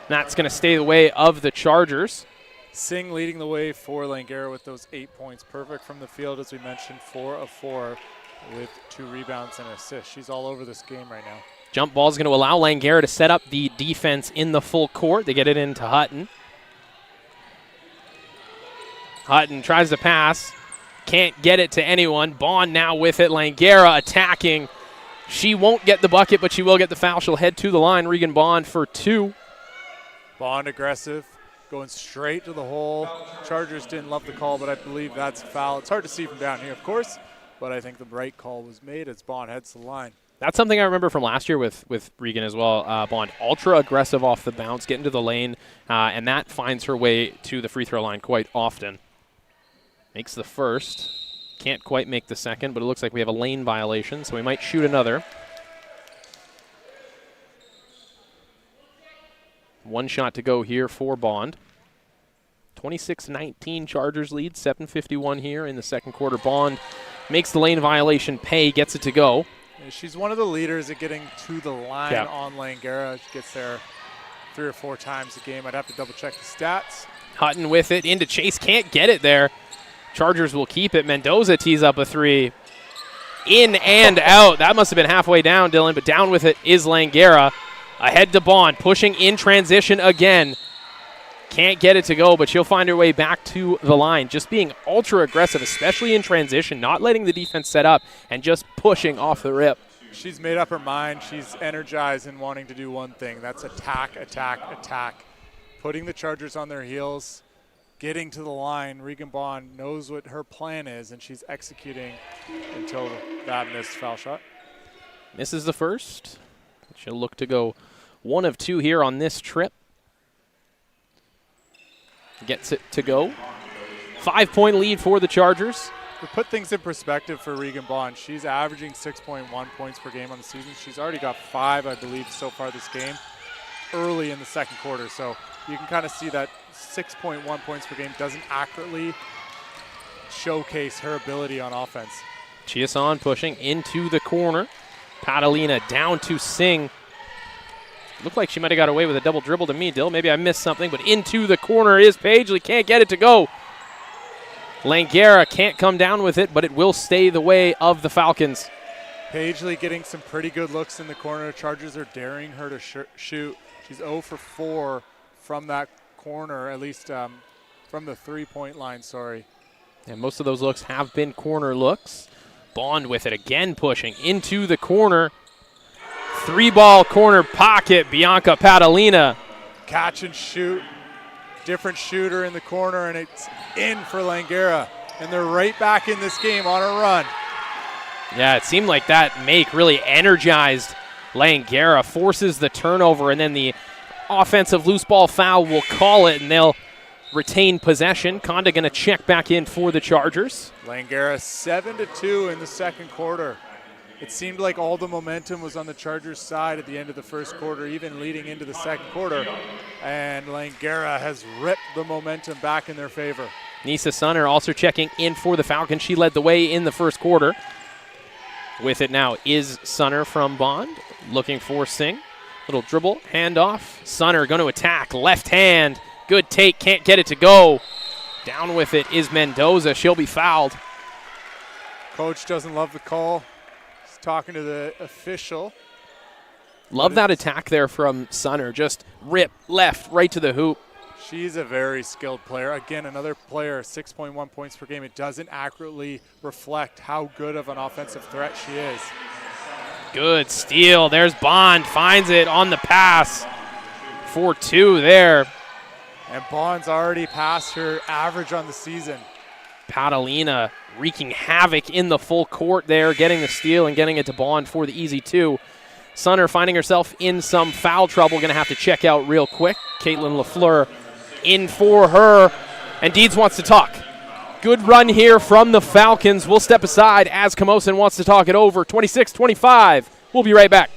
That's going to stay the way of the Chargers.
Singh leading the way for Langara with those 8 points. Perfect from the field, as we mentioned, 4 of 4 with 2 rebounds and an assist. She's all over this game right now.
Jump ball is going to allow Langara to set up the defense in the full court. They get it into Hutton. Hutton tries to pass. Can't get it to anyone. Bond now with it. Langara attacking. She won't get the bucket, but she will get the foul. She'll head to the line. Regan Bond for 2.
Bond aggressive, going straight to the hole. Chargers didn't love the call, but I believe that's a foul. It's hard to see from down here, of course, but I think the right call was made as Bond heads to the line.
That's something I remember from last year with Regan as well. Bond, ultra aggressive off the bounce, get into the lane, and that finds her way to the free throw line quite often. Makes the first. Can't quite make the second, but it looks like we have a lane violation, so we might shoot another. One shot to go here for Bond. 26-19 Chargers lead, 7:51 here in the second quarter. Bond makes the lane violation pay, gets it to go.
Yeah, she's one of the leaders at getting to the line on Langara. She gets there 3 or 4 times a game. I'd have to double check the stats.
Hutton with it into Chase, can't get it there. Chargers will keep it. Mendoza tees up a 3. In and out. That must have been halfway down, Dylan, but down with it is Langara. Ahead to Bond, pushing in transition again. Can't get it to go, but she'll find her way back to the line. Just being ultra aggressive, especially in transition, not letting the defense set up and just pushing off the rip.
She's made up her mind. She's energized and wanting to do one thing. That's attack, attack, attack. Putting the Chargers on their heels, getting to the line. Regan Bond knows what her plan is, and she's executing until that missed foul shot.
Misses the first. She'll look to go 1 of 2 here on this trip. Gets it to go. 5-point lead for the Chargers.
To put things in perspective for Regan Bond, she's averaging 6.1 points per game on the season. She's already got 5, I believe, so far this game, early in the second quarter. So you can kind of see that 6.1 points per game doesn't accurately showcase her ability on offense.
Camosun pushing into the corner. Catalina down to Singh. Looked like she might have got away with a double dribble to me, Dill. Maybe I missed something, but into the corner is Pagely. Can't get it to go. Langara can't come down with it, but it will stay the way of the Falcons.
Pagely getting some pretty good looks in the corner. Chargers are daring her to shoot. She's 0 for 4 from that corner, at least from the 3-point line, sorry.
And most of those looks have been corner looks. Bond with it again, pushing into the corner. 3-ball corner pocket, Bianca Catalina.
Catch and shoot. Different shooter in the corner, and it's in for Langara. And they're right back in this game on a run.
Yeah, it seemed like that make really energized Langara. Forces the turnover, and then the offensive loose ball foul will call it, and they'll retain possession. Conda going to check back in for the Chargers.
Langara 7-2 in the second quarter. It seemed like all the momentum was on the Chargers' side at the end of the first quarter, even leading into the second quarter. And Langara has ripped the momentum back in their favor.
Nisa Sunner also checking in for the Falcons. She led the way in the first quarter. With it now is Sunner from Bond, looking for Singh. Little dribble, handoff. Sunner going to attack, left hand. Good take, can't get it to go. Down with it is Mendoza. She'll be fouled.
Coach doesn't love the call. He's talking to the official.
Love that attack there from Sunner. Just rip left, right to the hoop.
She's a very skilled player. Again, another player, 6.1 points per game. It doesn't accurately reflect how good of an offensive threat she is.
Good steal. There's Bond. Finds it on the pass for 2 there.
And Bond's already passed her average on the season.
Catalina wreaking havoc in the full court there, getting the steal and getting it to Bond for the easy 2. Sunner finding herself in some foul trouble. Going to have to check out real quick. Caitlin LaFleur in for her. And Deeds wants to talk. Good run here from the Falcons. We'll step aside as Camosun wants to talk it over. 26-25. We'll be right back.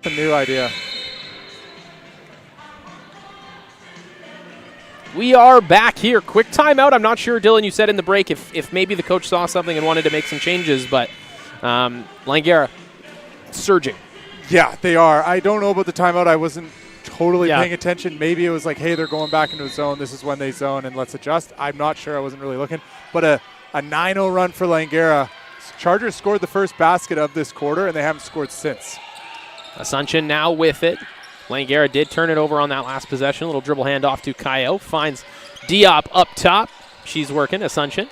A new idea.
We are back here. Quick timeout. I'm not sure, Dylan, you said in the break if maybe the coach saw something and wanted to make some changes, but Langara surging.
Yeah, they are. I don't know about the timeout. I wasn't totally paying attention. Maybe it was like, hey, they're going back into a zone. This is when they zone, and let's adjust. I'm not sure. I wasn't really looking. But a 9-0 run for Langara. Chargers scored the first basket of this quarter, and they haven't scored since.
Asuncion now with it. Langara did turn it over on that last possession. A little dribble handoff to Kaio. Finds Diop up top. She's working. Asuncion.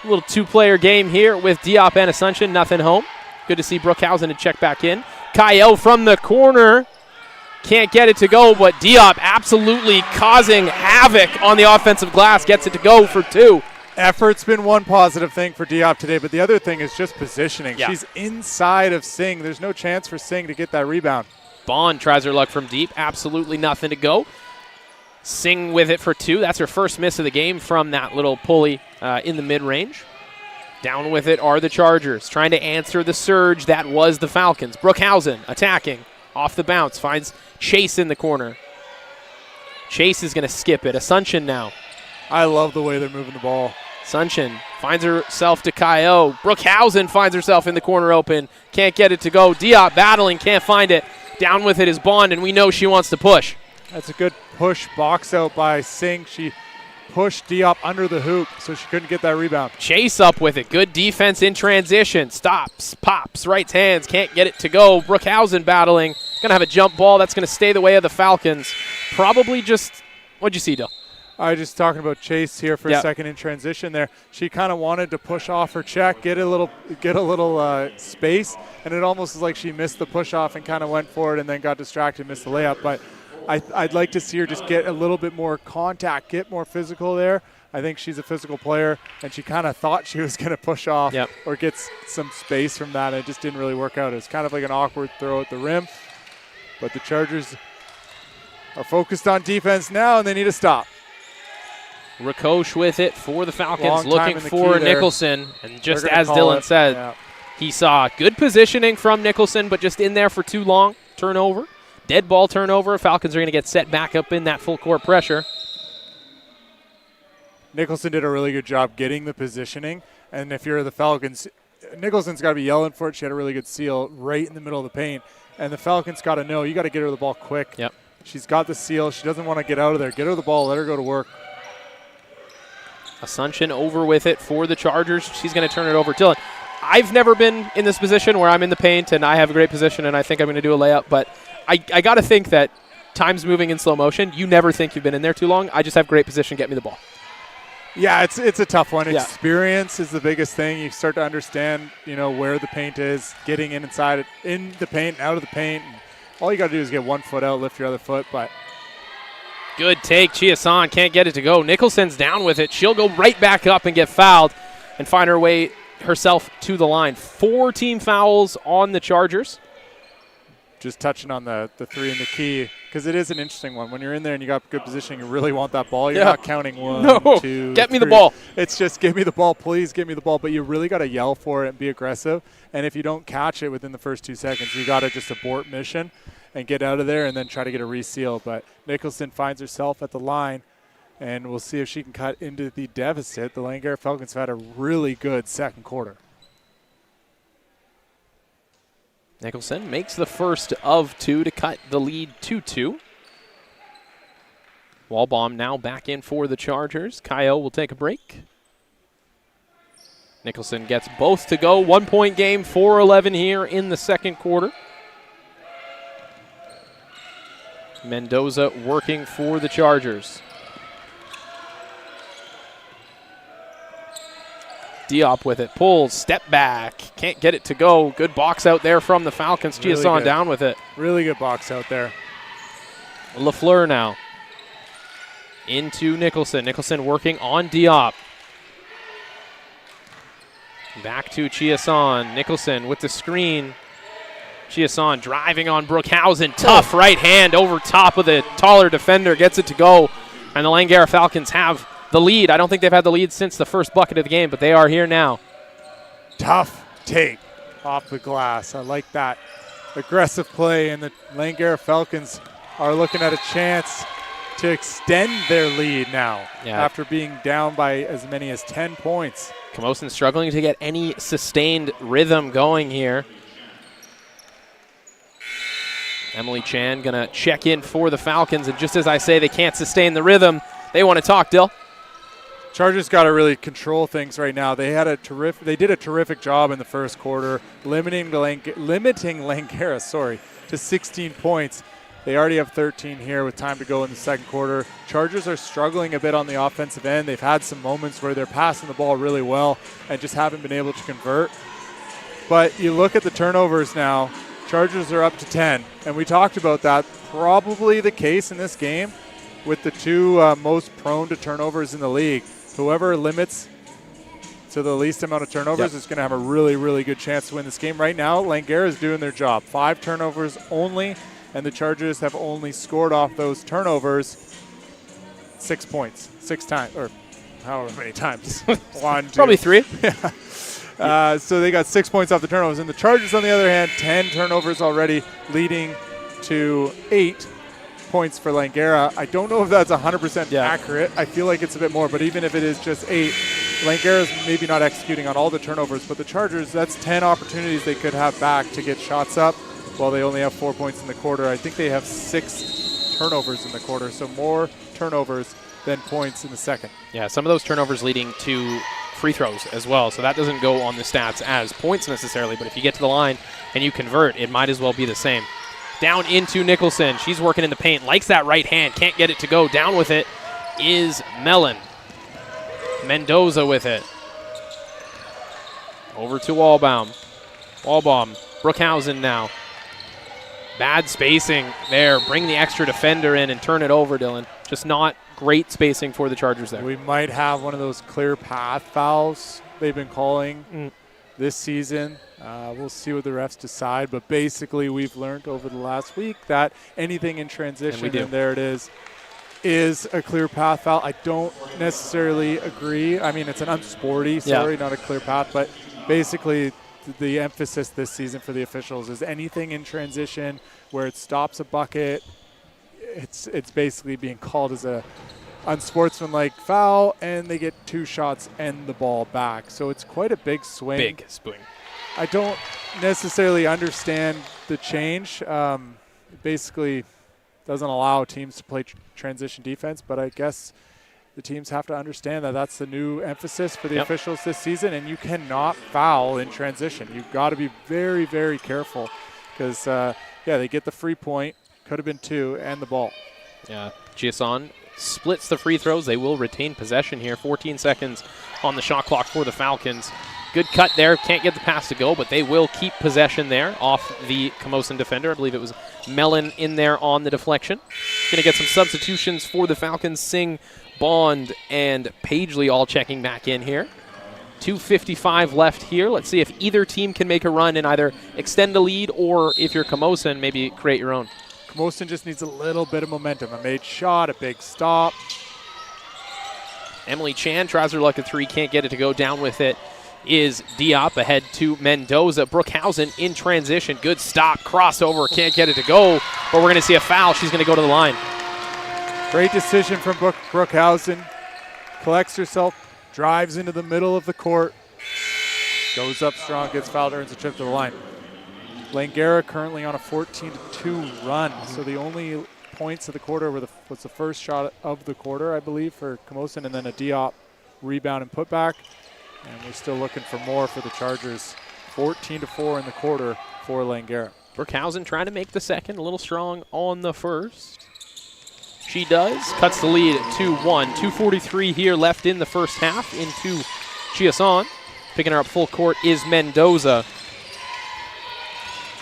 A little two-player game here with Diop and Asuncion. Nothing home. Good to see Brookhausen to check back in. Kaio from the corner. Can't get it to go, but Diop absolutely causing havoc on the offensive glass. Gets it to go for 2.
Effort's been one positive thing for Diop today, but the other thing is just positioning.
Yeah.
She's inside of Singh. There's no chance for Singh to get that rebound.
Bond tries her luck from deep. Absolutely nothing to go. Singh with it for 2. That's her first miss of the game from that little pulley in the mid-range. Down with it are the Chargers, trying to answer the surge that was the Falcons. Brookhausen attacking. Off the bounce. Finds Chase in the corner. Chase is going to skip it. Asuncion now.
I love the way they're moving the ball.
Asuncion finds herself to Kaio. Brookhausen finds herself in the corner open. Can't get it to go. Diop battling. Can't find it. Down with it is Bond, and we know she wants to push.
That's a good push box out by Singh. She pushed Diop under the hoop, so she couldn't get that rebound.
Chase up with it. Good defense in transition. Stops, pops, right hands. Can't get it to go. Brookhausen battling. Going to have a jump ball. That's going to stay the way of the Falcons. Probably just, what'd you see, Dill?
I was just talking about Chase here for a second in transition there. She kind of wanted to push off her check, get a little space, and it almost was like she missed the push off and kind of went for it and then got distracted, missed the layup. But I'd like to see her just get a little bit more contact, get more physical there. I think she's a physical player, and she kind of thought she was going to push off or get some space from that, and it just didn't really work out. It was kind of like an awkward throw at the rim. But the Chargers are focused on defense now, and they need to stop.
Rakosh with it for the Falcons, looking for Nicholson. And just as Dylan said, he saw good positioning from Nicholson, but just in there for too long. Turnover. Dead ball turnover. Falcons are going to get set back up in that full court pressure.
Nicholson did a really good job getting the positioning. And if you're the Falcons, Nicholson's got to be yelling for it. She had a really good seal right in the middle of the paint. And the Falcons got to know, you got to get her the ball quick.
Yep.
She's got the seal. She doesn't want to get out of there. Get her the ball. Let her go to work.
Asuncion over with it for the Chargers. She's going to turn it over. Dylan, I've never been in this position where I'm in the paint and I have a great position and I think I'm going to do a layup, but I got to think that time's moving in slow motion. You never think you've been in there too long. I just have great position. Get me the ball.
Yeah, it's a tough one. Experience is the biggest thing. You start to understand, where the paint is, getting inside it, in the paint, out of the paint. And all you got to do is get one foot out, lift your other foot, but
good take. Chiasson can't get it to go. Nicholson's down with it. She'll go right back up and get fouled and find her way herself to the line. 4 team fouls on the Chargers.
Just touching on the 3 and the key, because it is an interesting one. When you're in there and you got good positioning, you really want that ball. You're not counting 1, 2,
get me
3.
the ball.
It's just give me the ball, please give me the ball. But you really got to yell for it and be aggressive. And if you don't catch it within the first 2 seconds, you got to just abort mission and get out of there and then try to get a reseal. But Nicholson finds herself at the line, and we'll see if she can cut into the deficit. The Langara Falcons have had a really good second quarter.
Nicholson makes the first of 2 to cut the lead to 2. Wallbaum now back in for the Chargers. Kaio will take a break. Nicholson gets both to go. 1-point game, 4-11 here in the second quarter. Mendoza working for the Chargers. Diop with it, pulls, step back, can't get it to go. Good box out there from the Falcons.
Really
Chiasson down with it.
Really good box out there.
LaFleur now into Nicholson. Nicholson working on Diop. Back to Chiasson. Nicholson with the screen. Chiasson driving on Brookhausen. Tough right hand over top of the taller defender. Gets it to go. And the Langara Falcons have the lead. I don't think they've had the lead since the first bucket of the game, but they are here now.
Tough take off the glass. I like that. aggressive play, and the Langara Falcons are looking at a chance to extend their lead now after being down by as many as 10 points.
Camosun struggling to get any sustained rhythm going here. Emily Chan going to check in for the Falcons, and just as I say they can't sustain the rhythm, they want to talk, Dill.
Chargers got to really control things right now. They did a terrific job in the first quarter, limiting Langara, to 16 points. They already have 13 here with time to go in the second quarter. Chargers are struggling a bit on the offensive end. They've had some moments where they're passing the ball really well and just haven't been able to convert. But you look at the turnovers now. Chargers are up to 10, and we talked about that. Probably the case in this game with the two most prone to turnovers in the league. Whoever limits to the least amount of turnovers is going to have a really, really good chance to win this game. Right now, Langara is doing their job. 5 turnovers only, and the Chargers have only scored off those turnovers 6 points, 6 times, or however many times. 1, 2.
Probably 3.
Yeah. So they got 6 points off the turnovers. And the Chargers, on the other hand, 10 turnovers already, leading to 8 points for Langara. I don't know if that's 100% accurate. I feel like it's a bit more, but even if it is just 8, Langara's maybe not executing on all the turnovers, but the Chargers, that's 10 opportunities they could have back to get shots up while they only have 4 points in the quarter. I think they have 6 turnovers in the quarter, so more turnovers than points in the second.
Yeah, some of those turnovers leading to free throws as well, so that doesn't go on the stats as points necessarily, but if you get to the line and you convert, it might as well be the same. Down into Nicholson. She's working in the paint, likes that right hand, can't get it to go. Down with it is Mellon. Mendoza with it. Over to Walbaum. Brookhausen now. Bad spacing there. Bring the extra defender in and turn it over, Dylan. Just not great spacing for the Chargers there.
We might have one of those clear path fouls they've been calling this season. We'll see what the refs decide, but basically we've learned over the last week that anything in transition, and there it is a clear path foul. I don't necessarily agree. I mean, it's an unsporty, not a clear path, but basically the emphasis this season for the officials is anything in transition where it stops a bucket, it's basically being called as a unsportsmanlike foul, and they get 2 shots and the ball back. So it's quite a big swing.
Big swing.
I don't necessarily understand the change. Basically doesn't allow teams to play transition defense, but I guess the teams have to understand that that's the new emphasis for the officials this season, and you cannot foul in transition. You've got to be very, very careful because, they get the free point, could have been 2, and the ball.
Yeah, Chiasson splits the free throws. They will retain possession here. 14 seconds on the shot clock for the Falcons. Good cut there. Can't get the pass to go, but they will keep possession there off the Camosun defender. I believe it was Mellon in there on the deflection. Going to get some substitutions for the Falcons. Singh, Bond, and Pagely all checking back in here. 2:55 left here. Let's see if either team can make a run and either extend the lead, or if you're Camosun, maybe create your own.
Camosun just needs a little bit of momentum. A made shot, a big stop.
Emily Chan tries her luck at 3, can't get it to go. Down with it is Diop, ahead to Mendoza. Brookhausen in transition. Good stop, crossover, can't get it to go, but we're going to see a foul. She's going to go to the line.
Great decision from Brookhausen. Collects herself, drives into the middle of the court, goes up strong, gets fouled, earns a trip to the line. Langara currently on a 14-2 run, so the only points of the quarter was the first shot of the quarter, I believe, for Camosun, and then a Diop rebound and putback. And we're still looking for more for the Chargers. 14-4 in the quarter for Langara.
Brookhausen trying to make the second, a little strong on the first. She does, cuts the lead at 2-1. 2:43 here left in the first half into Chiasson. Picking her up full court is Mendoza.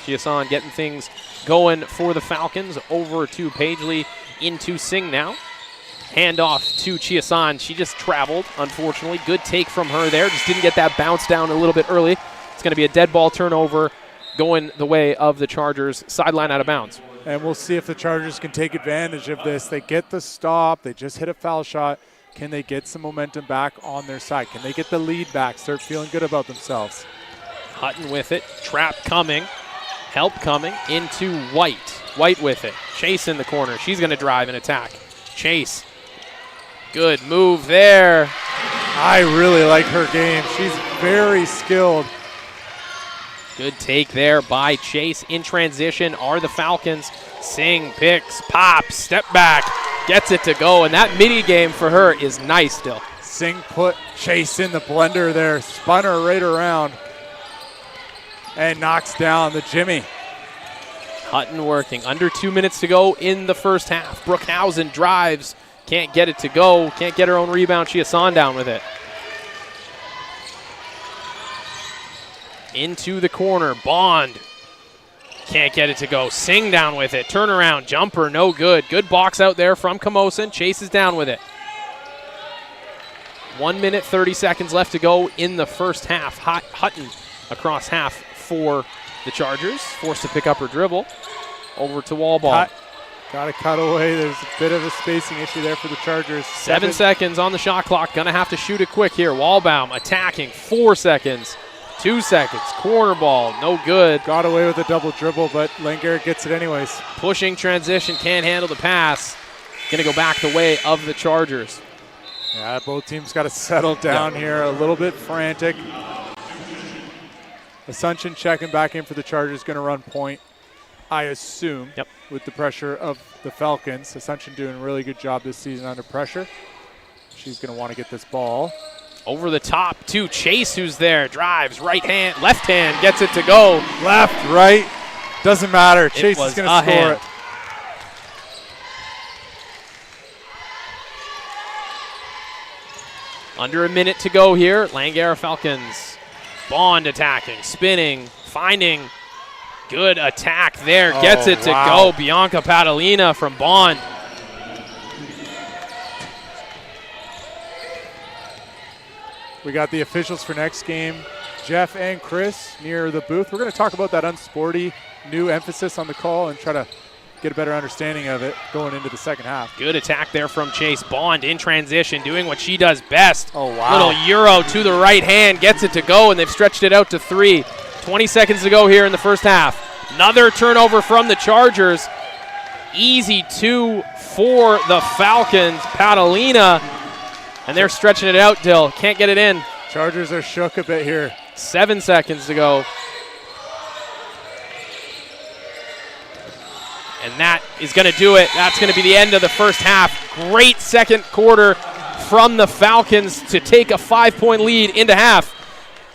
Chiasson getting things going for the Falcons. Over to Pagely, into Singh now. Hand off to Chiasson. She just traveled, unfortunately. Good take from her there. Just didn't get that bounce down a little bit early. It's going to be a dead ball turnover going the way of the Chargers. Sideline out of bounds.
And we'll see if the Chargers can take advantage of this. They get the stop. They just hit a foul shot. Can they get some momentum back on their side? Can they get the lead back, start feeling good about themselves?
Hutton with it. Trap coming. Help coming into White. White with it. Chase in the corner. She's going to drive and attack. Chase. Good move there.
I really like her game. She's very skilled.
Good take there by Chase. In transition are the Falcons. Singh picks, pops, step back, gets it to go, and that midi game for her is nice still.
Singh put Chase in the blender there, spun her right around, and knocks down the Jimmy.
Hutton working. Under 2 minutes to go in the first half. Brookhausen drives, can't get it to go, can't get her own rebound. Chiasson down with it. Into the corner, Bond. Can't get it to go. Singh down with it. Turnaround, jumper, no good. Good box out there from Camosun. Chase is down with it. 1 minute, 30 seconds left to go in the first half. Hutton across half for the Chargers. Forced to pick up her dribble. Over to Wallball.
Got to cut away. There's a bit of a spacing issue there for the Chargers.
7 seconds on the shot clock. Gonna have to shoot it quick here. Wallbaum attacking. 4 seconds. 2 seconds. Corner ball. No good.
Got away with a double dribble, but Langara gets it anyways.
Pushing transition. Can't handle the pass. Gonna go back the way of the Chargers.
Yeah, both teams got to settle down here. A little bit frantic. Asuncion checking back in for the Chargers. Going to run point, I assume, with the pressure of the Falcons. Asuncion doing a really good job this season under pressure. She's going to want to get this ball.
Over the top to Chase, who's there. Drives, right hand, left hand, gets it to go.
Left, right, doesn't matter. Chase is going to score it.
Under a minute to go here. Langara Falcons. Bond attacking, spinning, finding. Good attack there. Gets it to go. Bianca Padalina from Bond.
We got the officials for next game, Jeff and Chris, near the booth. We're going to talk about that unsporty new emphasis on the call and try to get a better understanding of it going into the second half.
Good attack there from Chase. Bond in transition, doing what she does best.
Oh, wow.
Little Euro to the right hand, gets it to go, and they've stretched it out to 3. 20 seconds to go here in the first half. Another turnover from the Chargers. Easy 2 for the Falcons. Padalina, and they're stretching it out, Dill. Can't get it in.
Chargers are shook a bit here.
7 seconds to go. And that is going to do it. That's going to be the end of the first half. Great second quarter from the Falcons to take a 5-point lead into half.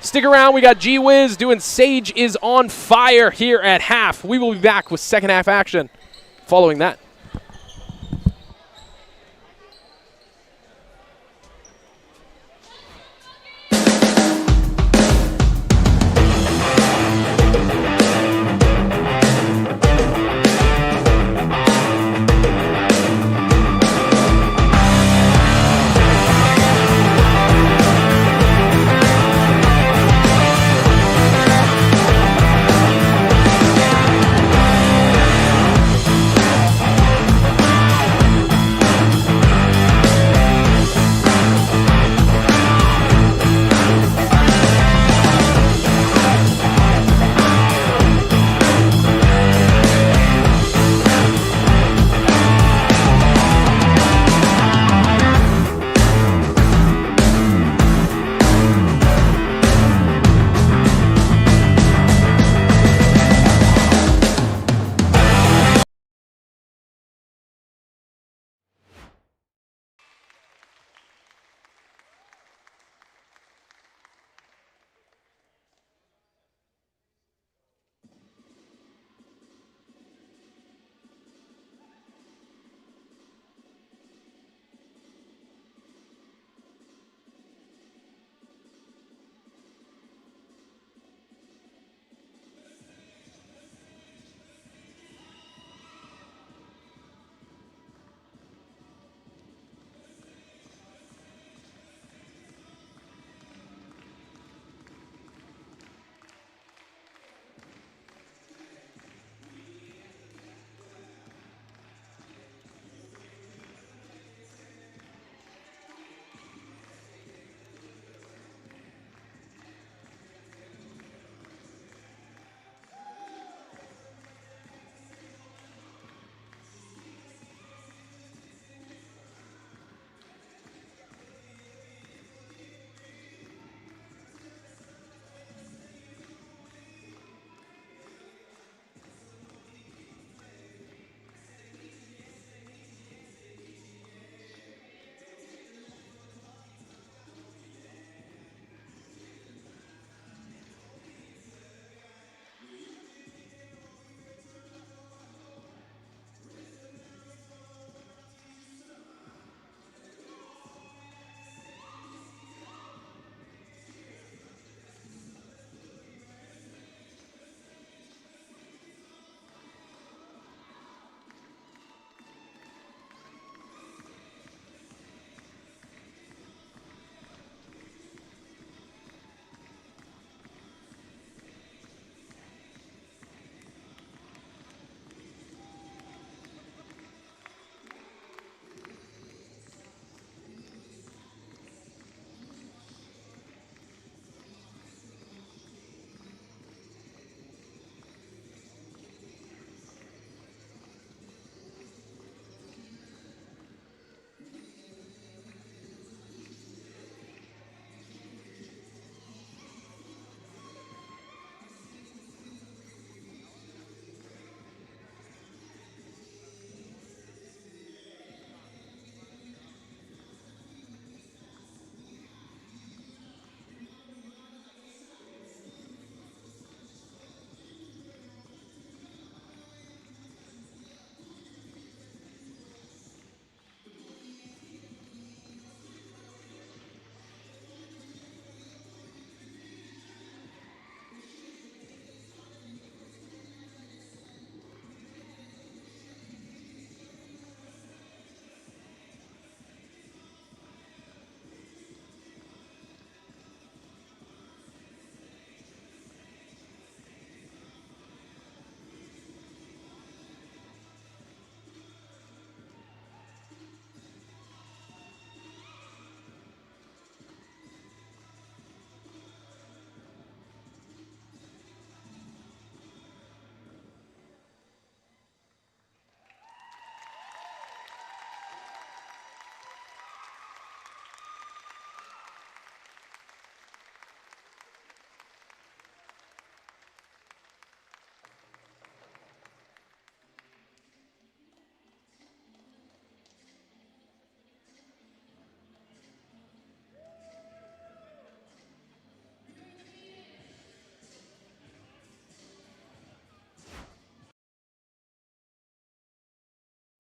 Stick around. We got G-Wiz doing Sage is on Fire here at half. We will be back with second half action following that.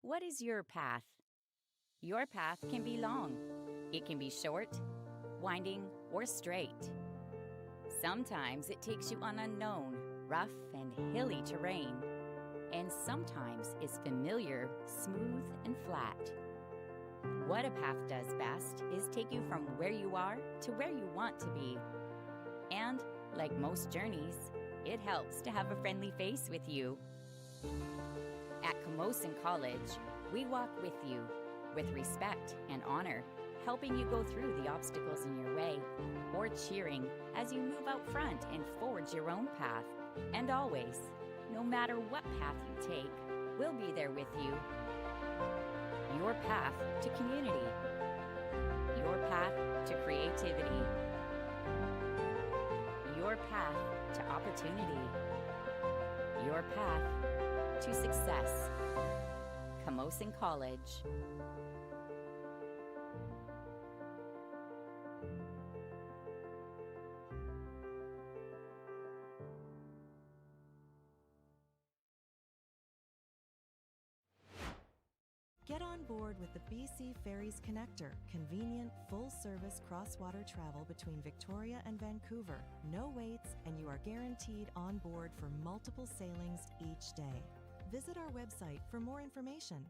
What is your path? Your path can be long. It can be short, winding, or straight. Sometimes it takes you on unknown, rough, and hilly terrain. And sometimes it's familiar, smooth, and flat. What a path does best is take you from where you are to where you want to be. And, like most journeys, it helps to have a friendly face with you. At Camosun College, we walk with you, with respect and honor, helping you go through the obstacles in your way, or cheering as you move out front and forge your own path. And always, no matter what path you take, we'll be there with you. Your path to community. Your path to creativity. Your path to opportunity. Your path to success. Camosun College.
Get on board with the BC Ferries Connector, convenient, full-service cross-water travel between Victoria and Vancouver. No waits, and you are guaranteed on board for multiple sailings each day. Visit our website for more information.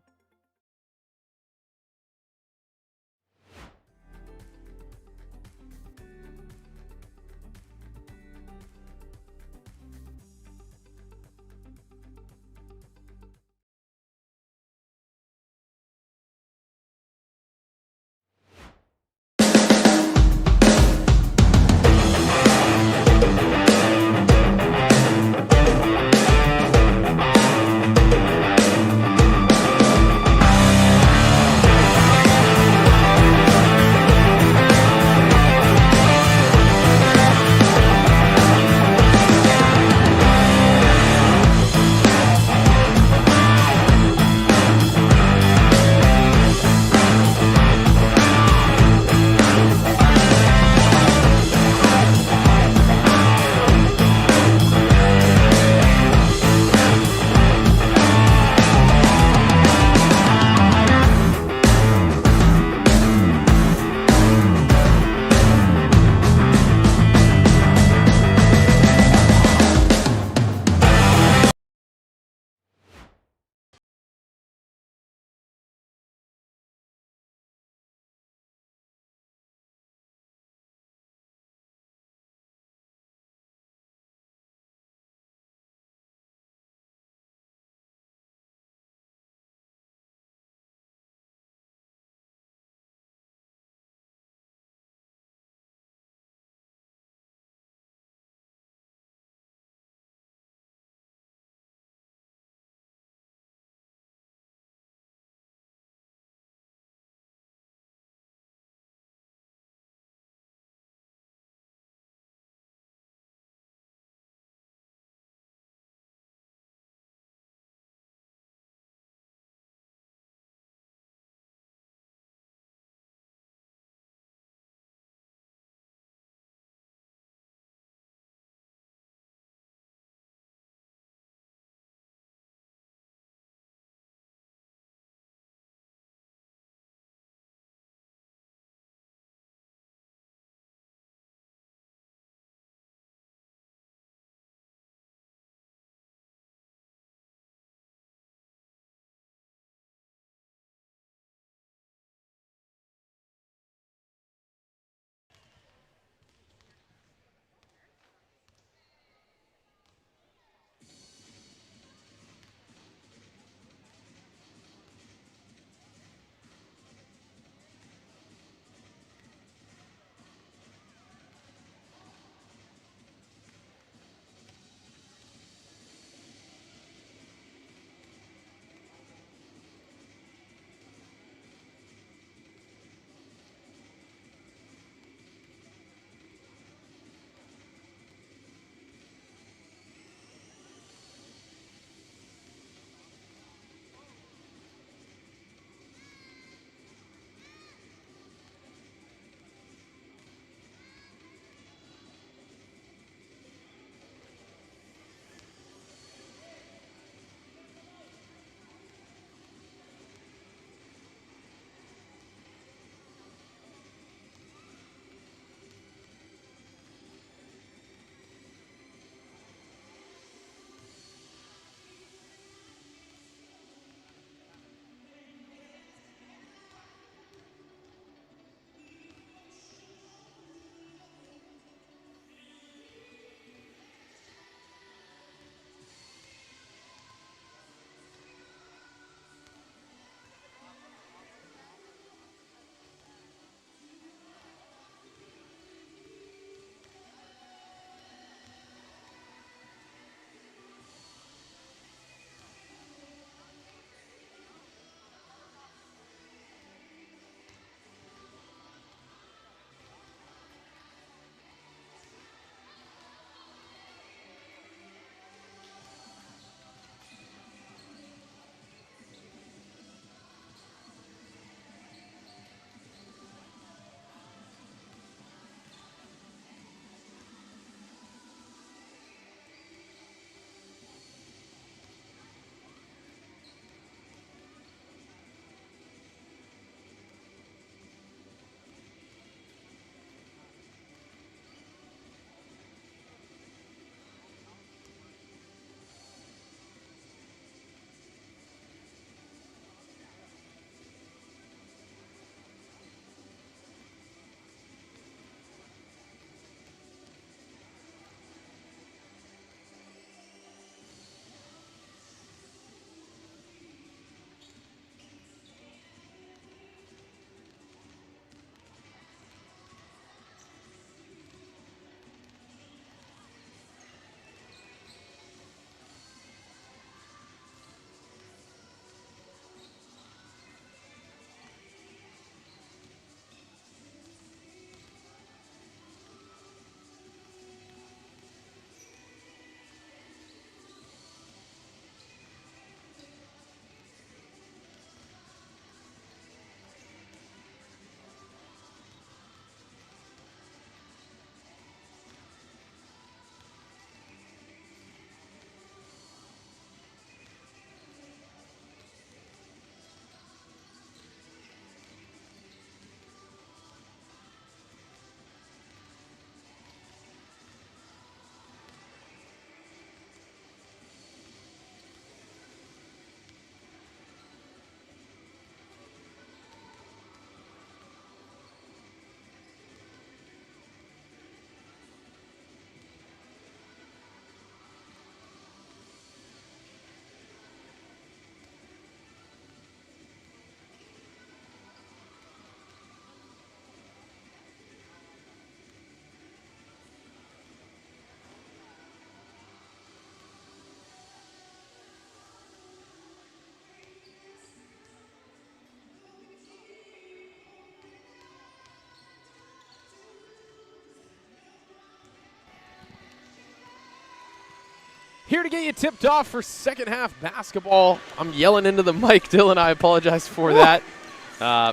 Here to get you tipped off for second half basketball. I'm yelling into the mic, Dylan. I apologize for that.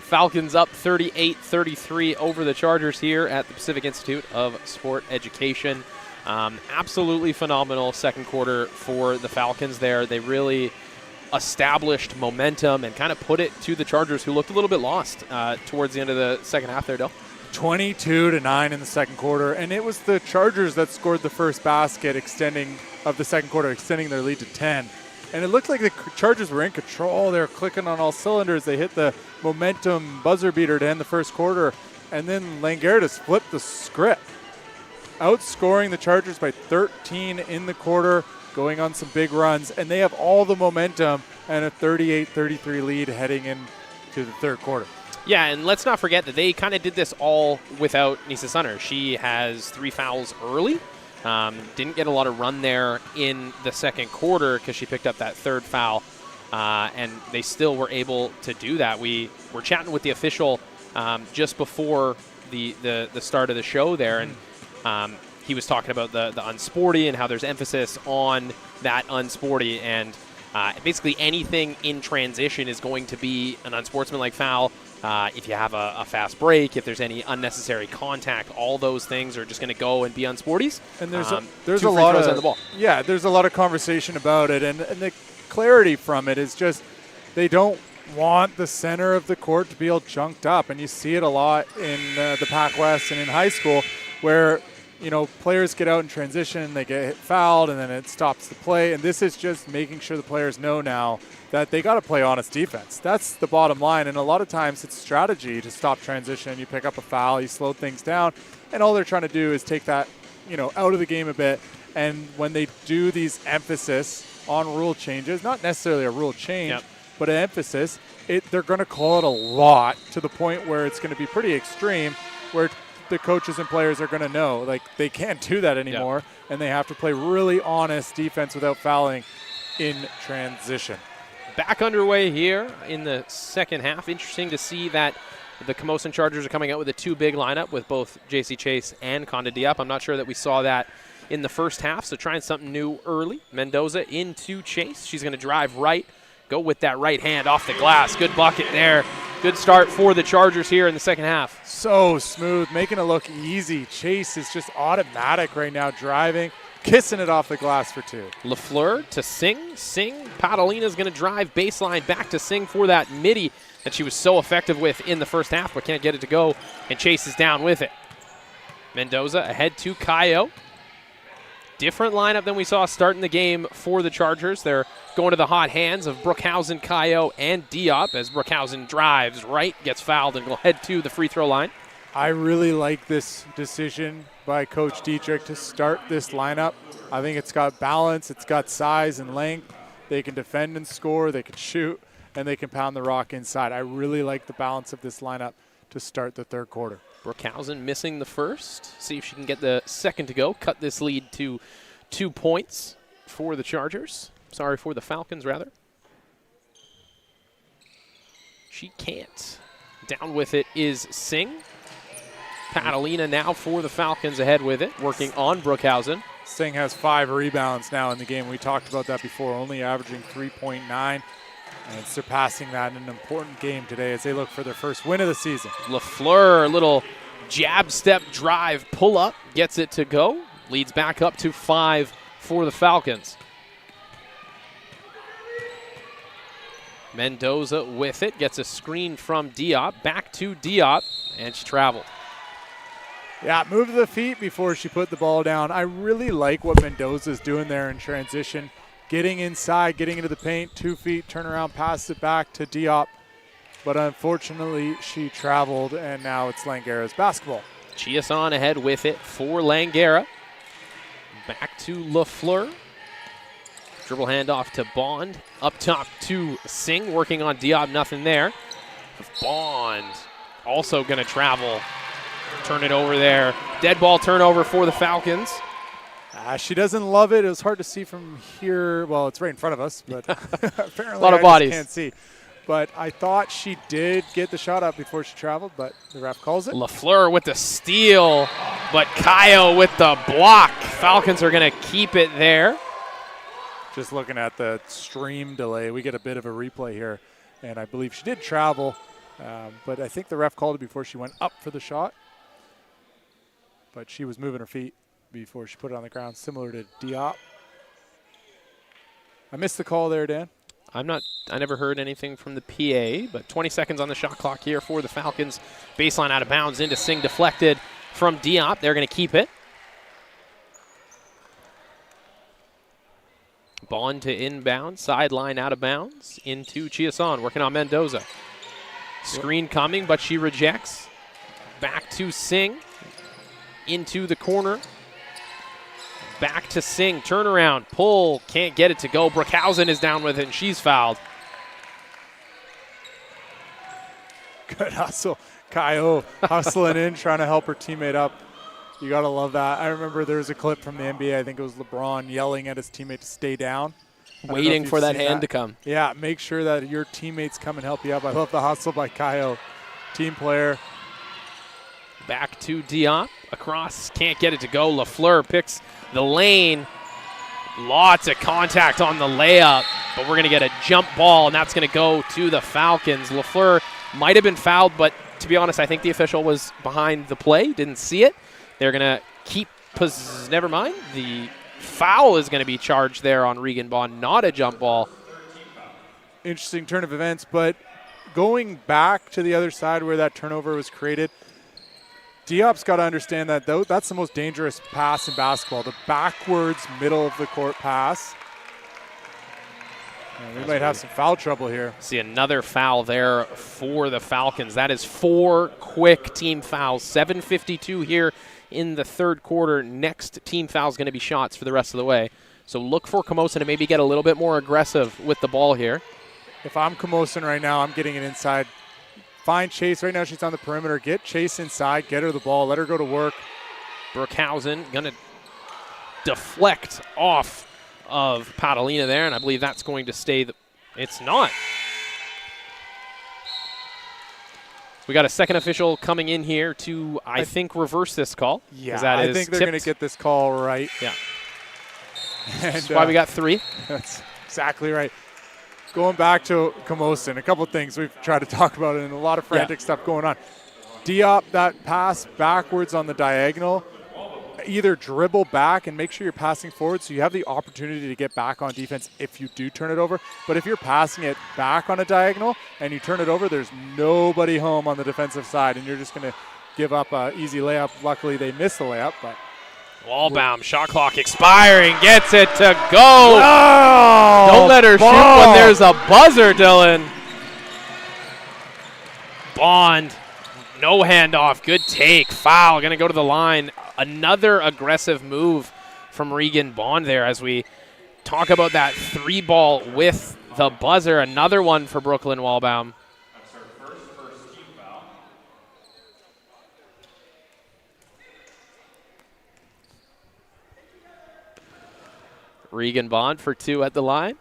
Falcons up 38-33 over the Chargers here at the Pacific Institute of Sport Education. Absolutely phenomenal second quarter for the Falcons there. They really established momentum and kind of put it to the Chargers, who looked a little bit lost towards the end of the second half there, Dill.
22-9 in the second quarter, and it was the Chargers that scored the first basket of the second quarter, extending their lead to 10. And it looked like the Chargers were in control. They were clicking on all cylinders. They hit the momentum buzzer beater to end the first quarter, and then Langara just flipped the script, outscoring the Chargers by 13 in the quarter, going on some big runs, and they have all the momentum and a 38-33 lead heading into the third quarter.
Yeah, and let's not forget that they kind of did this all without Nisa Sunner. She has 3 fouls early. Didn't get a lot of run there in the second quarter because she picked up that third foul, and they still were able to do that. We were chatting with the official just before the start of the show there, and he was talking about the unsporty and how there's emphasis on that unsporty, and basically anything in transition is going to be an unsportsmanlike foul. If you have a fast break, if there's any unnecessary contact, all those things are just going to go and be unsporties.
And there's a lot of
the ball.
Yeah, there's a lot of conversation about it, and the clarity from it is just they don't want the center of the court to be all junked up, and you see it a lot in the PACWEST and in high school, where players get out in transition, they get fouled, and then it stops the play. And this is just making sure the players know now that they got to play honest defense. That's the bottom line. And a lot of times it's strategy to stop transition. You pick up a foul, you slow things down, and all they're trying to do is take that, out of the game a bit. And when they do these emphasis on rule changes, not necessarily a rule change, but an emphasis, they're going to call it a lot to the point where it's going to be pretty extreme, where the coaches and players are going to know, like, they can't do that anymore, and they have to play really honest defense without fouling in transition.
Back underway here in the second half. Interesting to see that the Camosun Chargers are coming out with a 2-big lineup with both J.C. Chase and Conda Diop. I'm not sure that we saw that in the first half, so trying something new early. Mendoza into Chase. She's going to drive right, go with that right hand off the glass. Good bucket there. Good start for the Chargers here in the second half.
So smooth, making it look easy. Chase is just automatic right now, driving, kissing it off the glass for 2.
LaFleur to Singh. Padalina's going to drive baseline back to Singh for that midi that she was so effective with in the first half, but can't get it to go, and Chase is down with it. Mendoza ahead to Kayo. Different lineup than we saw starting the game for the Chargers. They're going to the hot hands of Brookhausen, Kayo, and Diop as Brookhausen drives right, gets fouled, and will head to the free throw line.
I really like this decision by Coach Dietrich to start this lineup. I think it's got balance, it's got size and length. They can defend and score, they can shoot, and they can pound the rock inside. I really like the balance of this lineup to start the third quarter.
Brookhausen missing the first. See if she can get the second to go. Cut this lead to 2 points for the Chargers. Sorry, for the Falcons, rather. She can't. Down with it is Singh. Padalina now for the Falcons ahead with it, working on Brookhausen.
Singh has 5 rebounds now in the game. We talked about that before, only averaging 3.9. And surpassing that in an important game today as they look for their first win of the season.
LaFleur, a little jab step drive pull up, gets it to go. Leads back up to 5 for the Falcons. Mendoza with it, gets a screen from Diop, back to Diop, and she traveled.
Yeah, move the feet before she put the ball down. I really like what Mendoza's doing there in transition. Getting inside, getting into the paint, 2 feet, turn around, pass it back to Diop. But unfortunately, she traveled, and now it's Langara's basketball.
Chiasson ahead with it for Langara. Back to LaFleur. Dribble handoff to Bond. Up top to Singh, working on Diop, nothing there. Bond also going to travel. Turn it over there. Dead ball turnover for the Falcons.
She doesn't love it. It was hard to see from here. Well, it's right in front of us, but apparently
a lot of bodies.
Can't see. But I thought she did get the shot up before she traveled, but the ref calls it.
LaFleur with the steal, but Kayo with the block. Falcons are going to keep it there.
Just looking at the stream delay, we get a bit of a replay here. And I believe she did travel, but I think the ref called it before she went up for the shot. But she was moving her feet before she put it on the ground, similar to Diop. I missed the call there, Dan.
I never heard anything from the PA, but 20 seconds on the shot clock here for the Falcons. Baseline out of bounds into Singh, deflected from Diop. They're going to keep it. Bond to inbound, sideline out of bounds, into Chiasson, working on Mendoza. Screen coming, but she rejects. Back to Singh, into the corner. Back to Singh, turnaround, pull, can't get it to go. Brookhausen is down with it, and she's fouled.
Good hustle. Kaio hustling in, trying to help her teammate up. You got to love that. I remember there was a clip from the NBA, I think it was LeBron yelling at his teammate to stay down.
Waiting for that hand to come.
Yeah, make sure that your teammates come and help you up. I love the hustle by Kaio, team player.
Back to Diop, across, can't get it to go. Lafleur picks the lane. Lots of contact on the layup, but we're going to get a jump ball, and that's going to go to the Falcons. Lafleur might have been fouled, but to be honest, I think the official was behind the play, didn't see it. They're going to keep, never mind. The foul is going to be charged there on Regan Bond, not a jump ball.
Interesting turn of events, but going back to the other side where that turnover was created, Diop's got to understand that that's the most dangerous pass in basketball, the backwards middle of the court pass. And we might have some foul trouble here.
See another foul there for the Falcons. That is 4 quick team fouls. 7:52 here in the third quarter. Next team foul is going to be shots for the rest of the way. So look for Camosun to maybe get a little bit more aggressive with the ball here.
If I'm Camosun right now, I'm getting it inside. Find Chase. Right now she's on the perimeter. Get Chase inside. Get her the ball. Let her go to work.
Brookhausen going to deflect off of Padalina there, and I believe that's going to stay. It's not. We got a second official coming in here to, I think, reverse this call.
Yeah, I think they're going to get this call right.
Yeah.
And
that's why we got 3.
That's exactly right. Going back to Camosun, a couple of things we've tried to talk about and a lot of frantic stuff going on. Diop, that pass backwards on the diagonal, either dribble back and make sure you're passing forward so you have the opportunity to get back on defense if you do turn it over. But if you're passing it back on a diagonal and you turn it over, there's nobody home on the defensive side, and you're just going to give up an easy layup. Luckily, they missed the layup, but
Wallbaum, shot clock expiring, gets it to go.
Oh,
don't let her shoot when there's a buzzer, Dylan. Bond, no handoff, good take, foul, going to go to the line. Another aggressive move from Regan Bond there as we talk about that 3-ball with the buzzer. Another one for Brooklyn Wallbaum. Regan Bond for 2 at the line.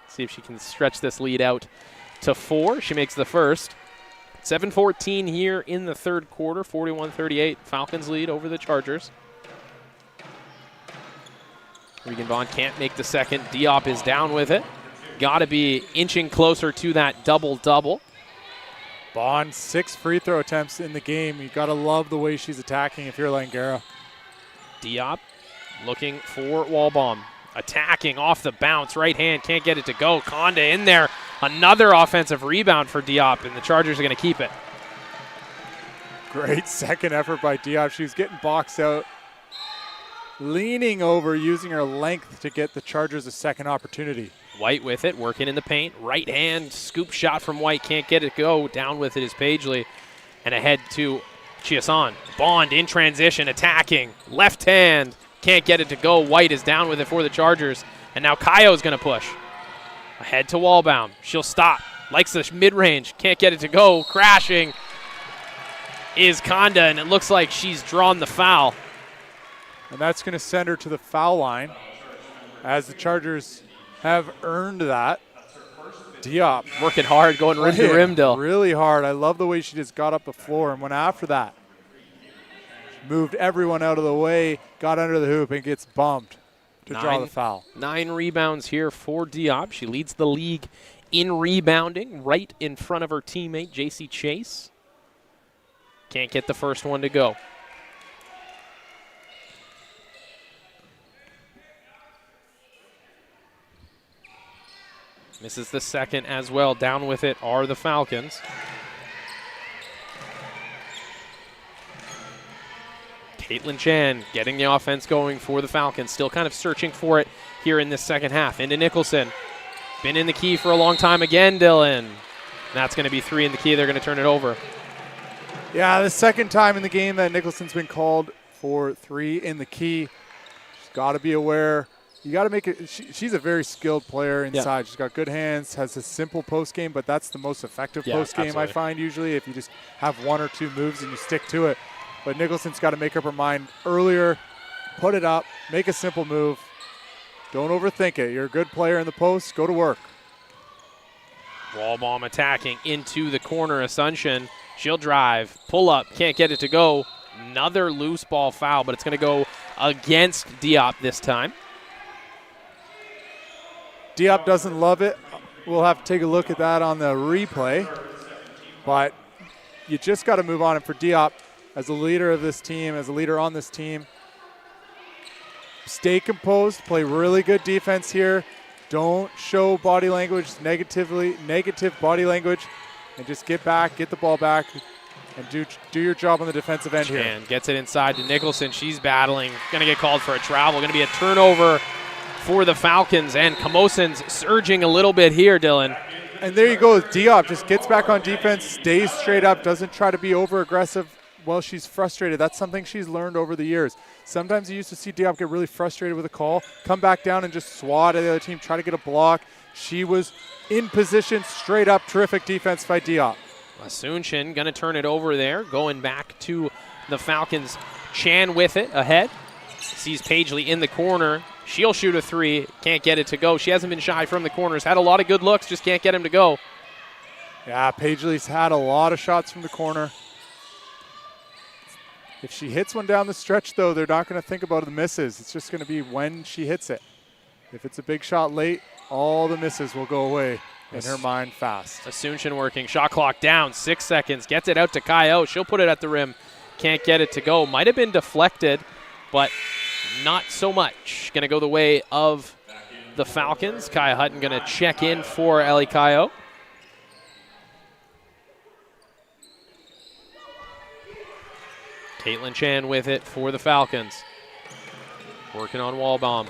See if she can stretch this lead out to 4. She makes the first. 7:14 here in the third quarter, 41-38. Falcons lead over the Chargers. Regan Bond can't make the second. Diop is down with it. Got to be inching closer to that double-double.
Bond, 6 free throw attempts in the game. You got to love the way she's attacking if you're Langara.
Diop looking for Wallbaum. Attacking off the bounce, right hand, can't get it to go. Conda in there, another offensive rebound for Diop, and the Chargers are going to keep it.
Great second effort by Diop. She was getting boxed out, leaning over, using her length to get the Chargers a second opportunity.
White with it, working in the paint. Right hand, scoop shot from White, can't get it to go. Down with it is Pagely, and ahead to Chiasson. Bond in transition, attacking, left hand. Can't get it to go. White is down with it for the Chargers. And now Kaio's going to push. Ahead to Wallbaum. She'll stop. Likes the mid-range. Can't get it to go. Crashing is Conda, and it looks like she's drawn the foul.
And that's going to send her to the foul line as the Chargers have earned that. Diop.
Working hard, going rim to rim, Dill.
Really hard. I love the way she just got up the floor and went after that. Moved everyone out of the way, got under the hoop, and gets bumped. to draw the foul.
9 rebounds here for Diop. She leads the league in rebounding, right in front of her teammate, JC Chase. Can't get the first one to go. Misses the second as well. Down with it are the Falcons. Caitlin Chan getting the offense going for the Falcons. Still kind of searching for it here in this second half. Into Nicholson. Been in the key for a long time again, Dylan. That's going to be 3 in the key. They're going to turn it over.
Yeah, the second time in the game that Nicholson's been called for 3 in the key. She's got to be aware. You got to make it. She's a very skilled player inside. Yeah. She's got good hands, has a simple post game, but that's the most effective post game I find usually if you just have 1 or 2 moves and you stick to it. But Nicholson's got to make up her mind earlier, put it up, make a simple move. Don't overthink it. You're a good player in the post. Go to work.
Wall bomb attacking into the corner. Asuncion, she'll drive, pull up, can't get it to go. Another loose ball foul, but it's going to go against Diop this time.
Diop doesn't love it. We'll have to take a look at that on the replay. But you just got to move on. And for Diop, as a leader of this team, as a leader on this team, stay composed, play really good defense here. Don't show body language, negative body language, and just get back, get the ball back, and do your job on the defensive end here.
And gets it inside to Nicholson. She's battling. Going to get called for a travel. Going to be a turnover for the Falcons, and Camosun's surging a little bit here, Dylan.
And there you go. Diop just gets back on defense, stays straight up, doesn't try to be over-aggressive while she's frustrated. That's something she's learned over the years. Sometimes you used to see Diop get really frustrated with a call, come back down and just swat at the other team, try to get a block. She was in position, straight up, terrific defense by Diop.
Asuncion going to turn it over there, going back to the Falcons. Chan with it, ahead. Sees Pagely in the corner. She'll shoot a 3, can't get it to go. She hasn't been shy from the corners, had a lot of good looks, just can't get him to go.
Yeah, Pagely's had a lot of shots from the corner. If she hits one down the stretch, though, they're not going to think about the misses. It's just going to be when she hits it. If it's a big shot late, all the misses will go away in her mind fast.
Asuncion working, shot clock down, 6 seconds, gets it out to Kaio. She'll put it at the rim, can't get it to go. Might have been deflected, but not so much. Going to go the way of the Falcons. Kaya Hutton going to check in for Ellie Kaio. Caitlin Chan with it for the Falcons. Working on wall bomb.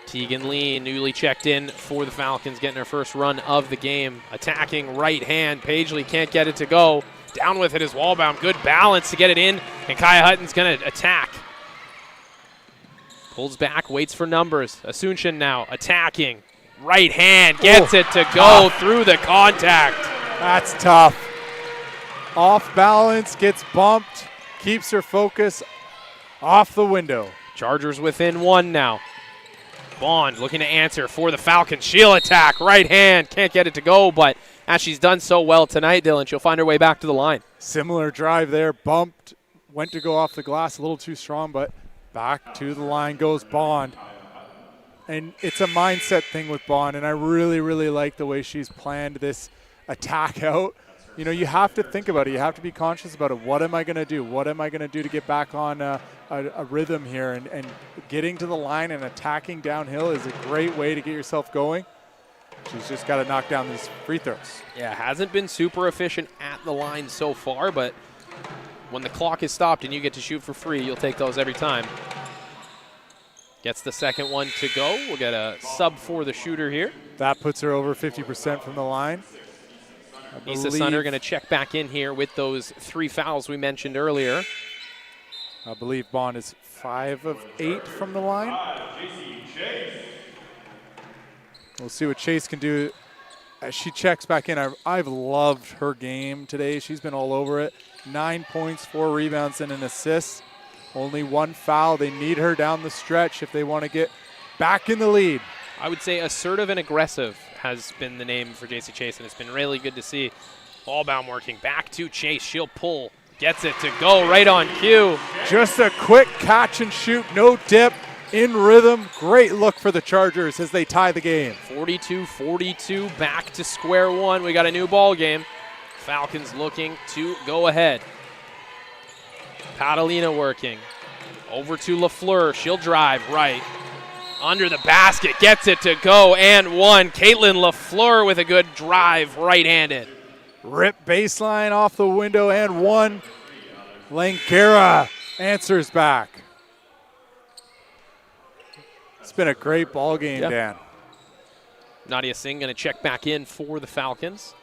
Tegan Lee, newly checked in for the Falcons, getting her first run of the game. Attacking right hand. Pagely can't get it to go. Down with it is Wallbaum. Good balance to get it in, and Kaya Hutton's going to attack. Pulls back, waits for numbers. Asuncion now attacking. Right hand, gets it to go through the contact.
That's tough. Off balance, gets bumped, keeps her focus off the window.
Chargers within 1 now. Bond looking to answer for the Falcons. She'll attack, right hand, can't get it to go, but as she's done so well tonight, Dylan, she'll find her way back to the line.
Similar drive there, bumped, went to go off the glass a little too strong, but back to the line goes Bond. And it's a mindset thing with Bond, and I really, really like the way she's planned this attack out. You know, you have to think about it. You have to be conscious about it. What am I going to do? What am I going to do to get back on a rhythm here? And getting to the line and attacking downhill is a great way to get yourself going. She's just got to knock down these free throws.
Yeah, hasn't been super efficient at the line so far, but when the clock is stopped and you get to shoot for free, you'll take those every time. Gets the second one to go. We'll get a sub for the shooter here.
That puts her over 50% from the line.
Issa Sunder going to check back in here with those 3 fouls we mentioned earlier.
I believe Bond is 5 of 8 from the line. We'll see what Chase can do as she checks back in. I've loved her game today. She's been all over it. 9 points, 4 rebounds, and an assist. Only 1 foul. They need her down the stretch if they want to get back in the lead.
I would say assertive and aggressive has been the name for JC Chase, and it's been really good to see. Ballbound working back to Chase. She'll pull, Gets it to go right on cue.
Just a quick catch and shoot, no dip, in rhythm. Great look for the Chargers as they tie the game.
42-42, back to square one. We got a new ball game. Falcons looking to go ahead. Catalina working. Over to LaFleur. She'll drive right. Under the basket. Gets it to go and one. Caitlin LaFleur with a good drive right-handed.
Rip baseline off the window and one. Langara answers back. It's been a great ball game, Dan.
Nadia Singh going to check back in for the Falcons.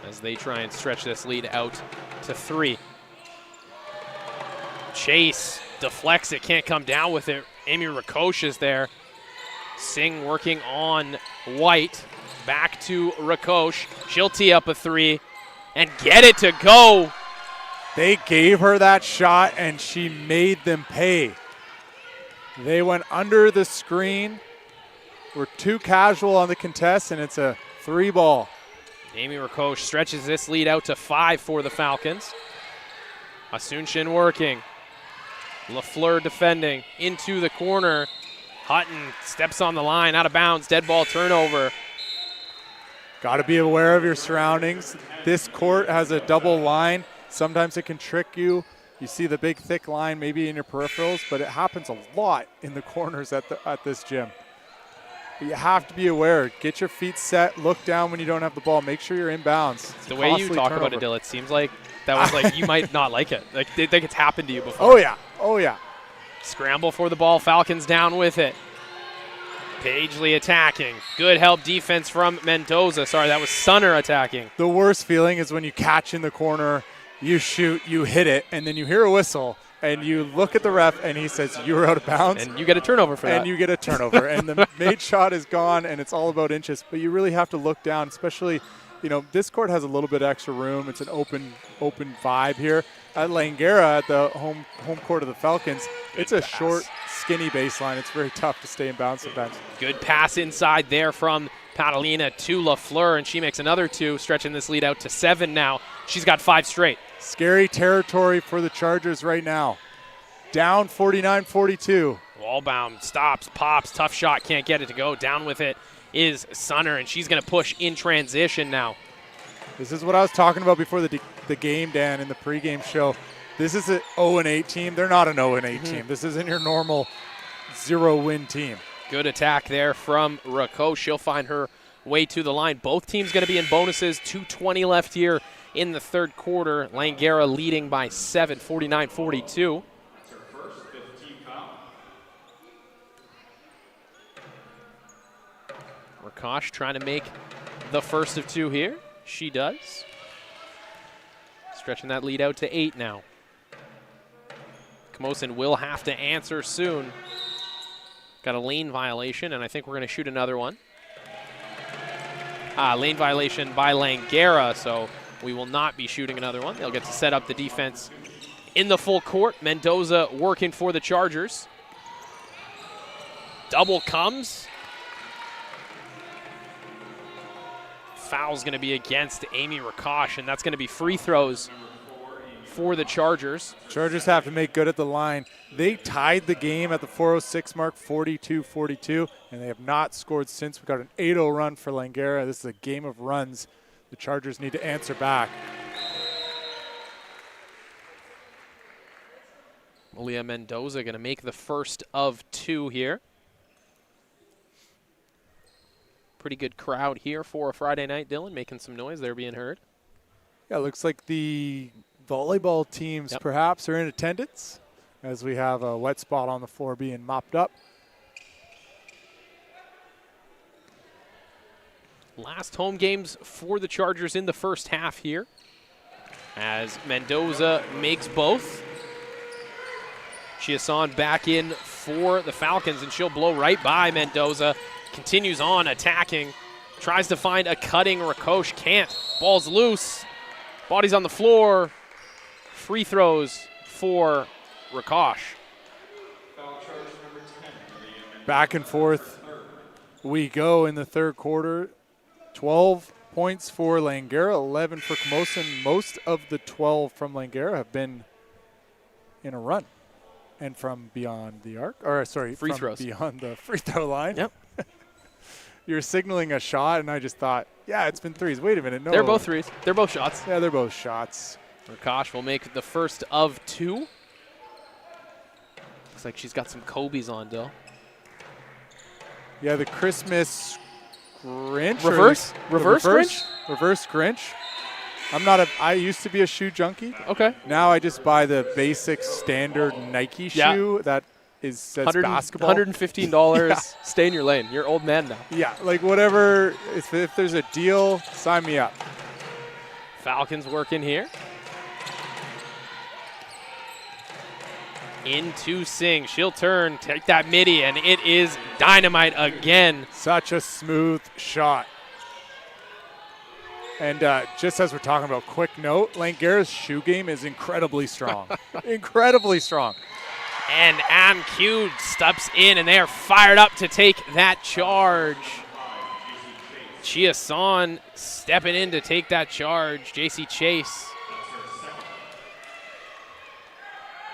As they try and stretch this lead out to 3. Chase deflects it, can't come down with it. Amy Rakosh is there. Singh working on White. Back to Rakosh. She'll tee up a 3 and get it to go.
They gave her that shot and she made them pay. They went under the screen. Were too casual on the contest, and it's a 3 ball.
Amy Rakosh stretches this lead out to 5 for the Falcons. Asuncion working. LaFleur defending into the corner. Hutton steps on the line, out of bounds, dead ball turnover.
Got to be aware of your surroundings. This court has a double line. Sometimes it can trick you. You see the big thick line maybe in your peripherals, but it happens a lot in the corners at this gym. But you have to be aware. Get your feet set. Look down when you don't have the ball. Make sure you're inbounds.
The way you talk about it, Dill, it seems like that was like you might not like it. Like it's happened to you before.
Oh yeah. Oh yeah.
Scramble for the ball. Falcons down with it. Paisley attacking. Good help defense from Mendoza. Sorry, that was Sunner attacking.
The worst feeling is when you catch in the corner, you shoot, you hit it, and then you hear a whistle, and you look at the ref, and he says, you're out of bounds.
And you get a turnover for that.
And you get a turnover. And the made shot is gone, and it's all about inches. But you really have to look down, especially, this court has a little bit extra room. It's an open vibe here. At Langara, at the home court of the Falcons, it's a short, skinny baseline. It's very tough to stay in bounds sometimes.
Good pass inside there from Catalina to LaFleur, and she makes another 2, stretching this lead out to 7 now. She's got 5 straight.
Scary territory for the Chargers right now. Down 49-42.
Wallbound stops, pops, tough shot, can't get it to go. Down with it is Sunner, and she's going to push in transition now.
This is what I was talking about before the game, Dan, in the pregame show. This is an 0-8 team. They're not an 0-8 team. This isn't your normal 0-win team.
Good attack there from Rakosh. She'll find her way to the line. Both teams going to be in bonuses. 2:20 left here in the third quarter. Langara leading by 7, 49-42. Rakosh trying to make the first of 2 here. She does. Stretching that lead out to 8 now. Camosun will have to answer soon. Got a lane violation, and I think we're going to shoot another one. Lane violation by Langara, so we will not be shooting another one. They'll get to set up the defense in the full court. Mendoza working for the Chargers. Double comes. Foul's going to be against Amy Rakosh, and that's going to be free throws for the Chargers.
Chargers have to make good at the line. They tied the game at the 4:06 mark, 42-42, and they have not scored since. We've got an 8-0 run for Langara. This is a game of runs. The Chargers need to answer back.
Malia Mendoza going to make the first of 2 here. Pretty good crowd here for a Friday night, Dylan, making some noise. They're being heard.
Yeah, it looks like the volleyball teams perhaps are in attendance as we have a wet spot on the floor being mopped up.
Last home games for the Chargers in the first half here as Mendoza makes both. Chiasson back in for the Falcons, and she'll blow right by Mendoza. Continues on attacking. Tries to find a cutting Rakosh. Can't. Ball's loose. Body's on the floor. Free throws for Rakosh.
Back and forth we go in the third quarter. 12 points for Langara, 11 for Camosun. Most of the 12 from Langara have been in a run and from beyond the arc, or sorry,
free
from
throws
beyond the free throw line.
Yep.
You're signaling a shot, and I just thought, yeah, it's been threes. Wait a minute, no.
They're both threes. They're both shots.
Yeah, they're both shots.
Rakash will make the first of 2. Looks like she's got some Kobe's on, Dill.
Yeah, the Christmas Grinch.
Reverse Grinch?
Reverse Grinch. I used to be a shoe junkie.
Okay.
Now I just buy the basic standard Nike shoe that says basketball.
$115.
Yeah.
Stay in your lane. You're an old man now.
Yeah, like whatever. If there's a deal, sign me up.
Falcons working here. Into Singh. She'll turn, take that midi, and it is dynamite again.
Such a smooth shot. And just as we're talking about, quick note, Langara's shoe game is incredibly strong. Incredibly strong.
And Ann Q steps in, and they are fired up to take that charge. Chia Son stepping in to take that charge. JC Chase.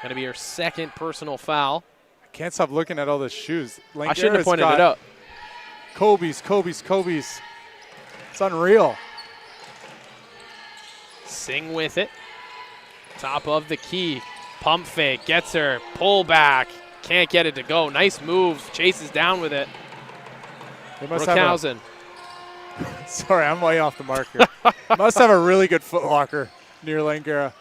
Going to be her second personal foul.
I can't stop looking at all the shoes.
I shouldn't have pointed it out.
Kobe's. It's unreal.
Singh with it. Top of the key. Pump fake. Gets her. Pull back. Can't get it to go. Nice move. Chases down with it. Lkwugen.
Sorry, I'm way off the mark here. Must have a really good foot locker near Langara.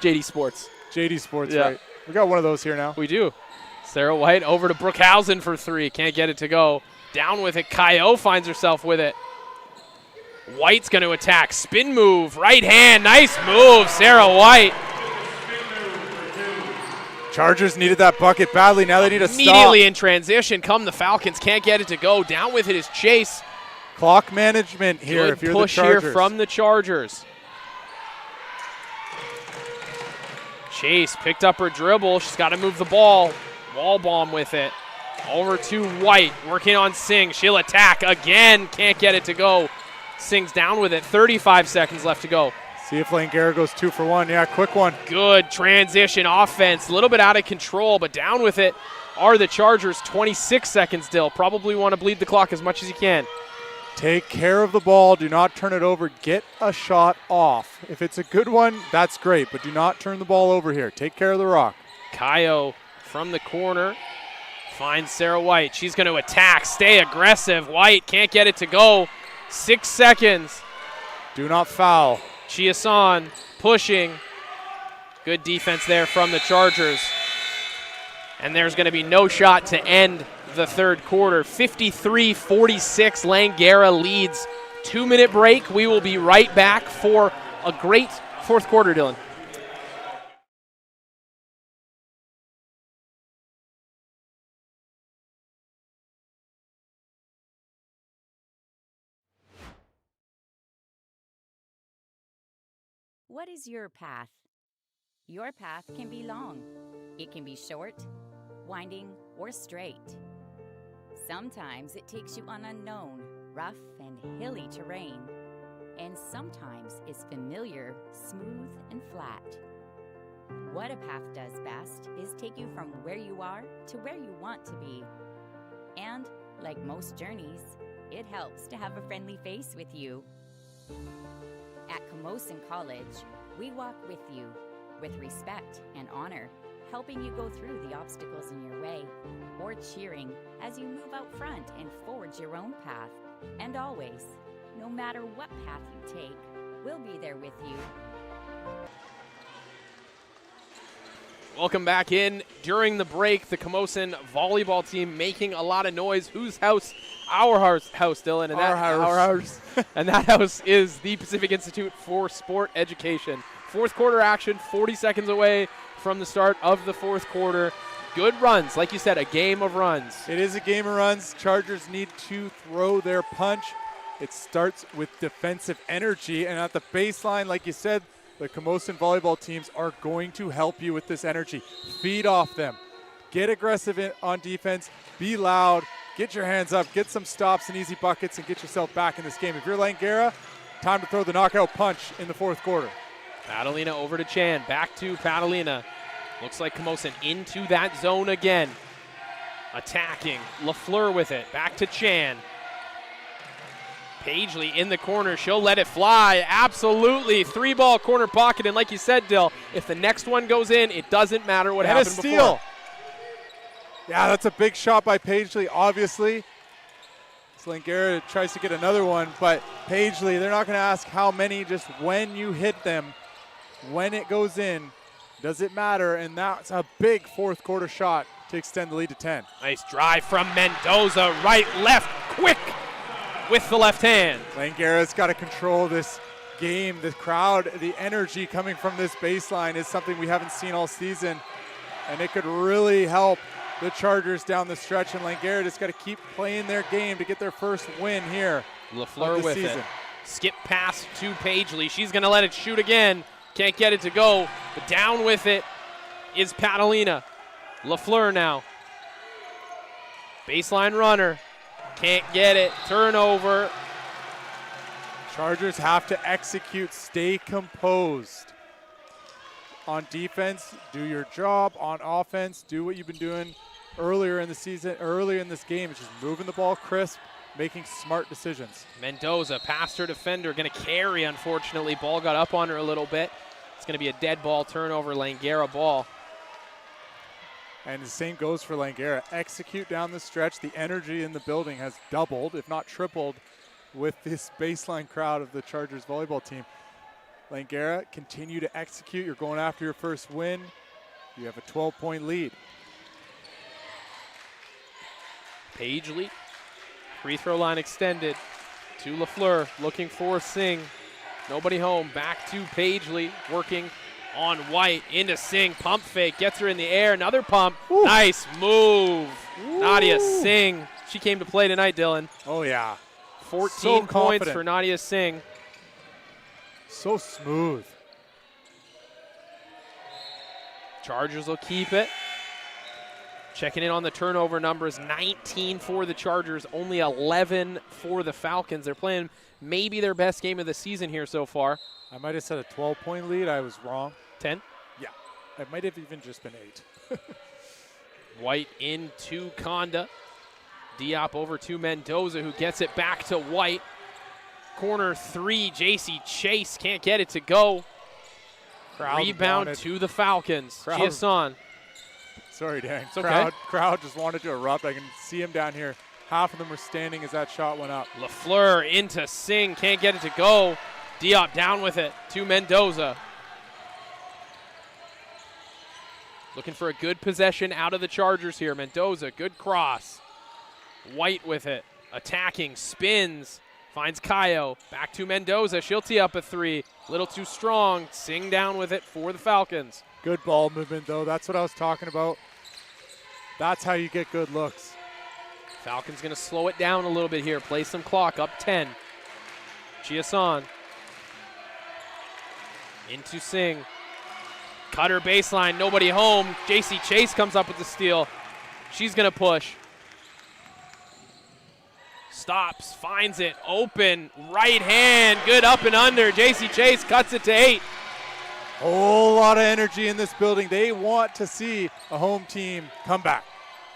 JD Sports.
JD Sports,
yeah.
Right. We got one of those here now.
We do. Sarah White over to Lkwugen for 3. Can't get it to go. Down with it. Kayo finds herself with it. White's going to attack. Spin move. Right hand. Nice move. Sarah White.
Chargers needed that bucket badly. Now they need a stop.
Immediately in transition come the Falcons. Can't get it to go. Down with it is Chase.
Clock management here.
Good
if you're
push
the Chargers.
Here from the Chargers. Chase picked up her dribble. She's got to move the ball. Wall bomb with it. Over to White. Working on Singh. She'll attack again. Can't get it to go. Singh's down with it. 35 seconds left to go.
See if Langara goes 2 for 1. Yeah, quick one.
Good transition offense. A little bit out of control, but down with it are the Chargers. 26 seconds still. Probably want to bleed the clock as much as you can.
Take care of the ball. Do not turn it over. Get a shot off. If it's a good one, that's great, but do not turn the ball over here. Take care of the rock.
Kayo from the corner finds Sarah White. She's going to attack. Stay aggressive. White can't get it to go. 6 seconds.
Do not foul.
Chia Son pushing. Good defense there from the Chargers. And there's going to be no shot to end the third quarter. 53-46, Langara leads. 2-minute break. We will be right back for a great fourth quarter, Dylan.
What is your path? Your path can be long. It can be short, winding, or straight. Sometimes it takes you on unknown, rough, and hilly terrain. And sometimes it's familiar, smooth, and flat. What a path does best is take you from where you are to where you want to be. And, like most journeys, it helps to have a friendly face with you. At Camosun College, we walk with you, with respect and honor, helping you go through the obstacles in your way, or cheering as you move out front and forge your own path. And always, no matter what path you take, we'll be there with you.
Welcome back in. During the break, the Camosun volleyball team making a lot of noise. Whose house? Our house, Dylan. And
our house.
And that house is the Pacific Institute for Sport Education. Fourth quarter action, 40 seconds away from the start of the fourth quarter. Good runs. Like you said, a game of runs.
It is a game of runs. Chargers need to throw their punch. It starts with defensive energy. And at the baseline, like you said, the Camosun volleyball teams are going to help you with this energy. Feed off them. Get aggressive on defense. Be loud. get your hands up, get some stops and easy buckets, and get yourself back in this game. If you're Langara, time to throw the knockout punch in the fourth quarter.
Patalina over to Chan. Back to Patalina. Looks like Camosun into that zone again. Attacking. LaFleur with it. Back to Chan. Paisley in the corner. She'll let it fly. Absolutely. 3-ball corner pocket. And like you said, Dill, if the next one goes in, it doesn't matter what happened before.
And a steal. Yeah, that's a big shot by Paisley, obviously. Langara tries to get another one, but Paisley, they're not going to ask how many, just when you hit them, when it goes in, does it matter? And that's a big fourth quarter shot to extend the lead to 10.
Nice drive from Mendoza. Right, left, quick with the left hand.
Langara's got to control this game. The crowd, the energy coming from this baseline is something we haven't seen all season, and it could really help the Chargers down the stretch. And Langara just got to keep playing their game to get their first win here.
LaFleur with it. Skip pass to Paisley. She's going to let it shoot again. Can't get it to go, but down with it is Patalina. LaFleur now. Baseline runner. Can't get it. Turnover.
Chargers have to execute, stay composed. On defense, do your job. On offense, do what you've been doing earlier in the season, earlier in this game. It's just moving the ball crisp, making smart decisions.
Mendoza past her defender, going to carry, unfortunately. Ball got up on her a little bit. It's going to be a dead ball turnover, Langara ball.
And the same goes for Langara. Execute down the stretch. The energy in the building has doubled, if not tripled, with this baseline crowd of the Chargers volleyball team. Langara, continue to execute. You're going after your first win. You have a 12-point lead.
Paisley, free throw line extended to LaFleur, looking for Singh. Nobody home, back to Paisley, working on White, into Singh, pump fake, gets her in the air, another pump. Ooh. Nice move. Ooh. Nadia Singh, she came to play tonight, Dylan.
Oh yeah.
14 points for Nadia Singh.
So smooth.
Chargers will keep it. Checking in on the turnover numbers, 19 for the Chargers, only 11 for the Falcons. They're playing maybe their best game of the season here so far.
I might have said a 12-point lead. I was wrong.
10?
Yeah. It might have even just been 8.
White into Conda. Diop over to Mendoza, who gets it back to White. Corner 3, JC Chase can't get it to go. Rebound to the Falcons. Giasson.
Sorry, Dan.
It's okay.
Crowd just wanted to erupt. I can see him down here. Half of them were standing as that shot went up.
LaFleur into Singh, can't get it to go. Diop down with it to Mendoza. Looking for a good possession out of the Chargers here. Mendoza, good cross. White with it, attacking, spins, finds Kayo. Back to Mendoza, she'll tee up a 3. Little too strong, Singh down with it for the Falcons.
Good ball movement, though. That's what I was talking about. That's how you get good looks.
Falcons going to slow it down a little bit here. Play some clock, up 10. Giasson. Into Singh. Cutter baseline, nobody home. JC Chase comes up with the steal. She's going to push. Stops, finds it, open, right hand, good up and under. JC Chase cuts it to 8.
Whole lot of energy in this building. They want to see a home team come back.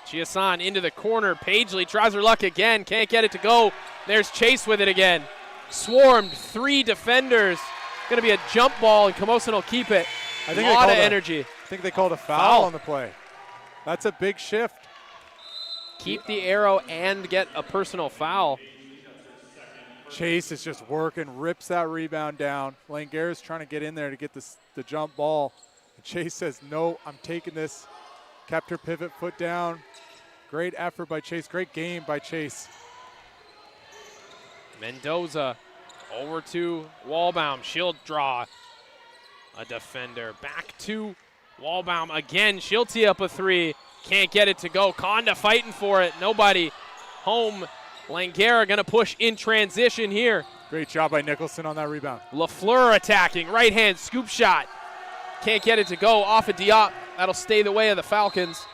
Giasson into the corner. Paisley tries her luck again. Can't get it to go. There's Chase with it again. Swarmed, 3 defenders. Going to be a jump ball, and Camosun will keep it. A lot of energy.
I think they called a foul on the play. That's a big shift.
Keep the arrow and get a personal foul.
Chase is just working, rips that rebound down. Langara's trying to get in there to get the jump ball. And Chase says, no, I'm taking this. Kept her pivot foot down. Great effort by Chase. Great game by Chase.
Mendoza over to Wallbaum. She'll draw a defender. Back to Wallbaum again. She'll tee up a 3. Can't get it to go. Conda fighting for it. Nobody home. Langara going to push in transition here.
Great job by Nicholson on that rebound.
LaFleur attacking. Right hand scoop shot. Can't get it to go. Off of Diop. That'll stay the way of the Falcons.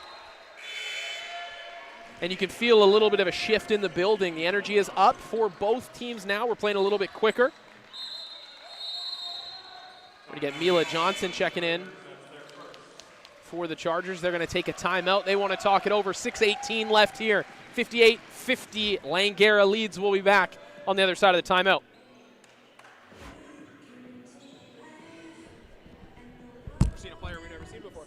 and you can feel a little bit of a shift in the building. The energy is up for both teams now. We're playing a little bit quicker. We're going to get Mila Johnson checking in for the Chargers. They're going to take a timeout. They want to talk it over. 6:18 left here. 58-50. Langara leads. We'll be back on the other side of the timeout. Seen a player we've never seen before.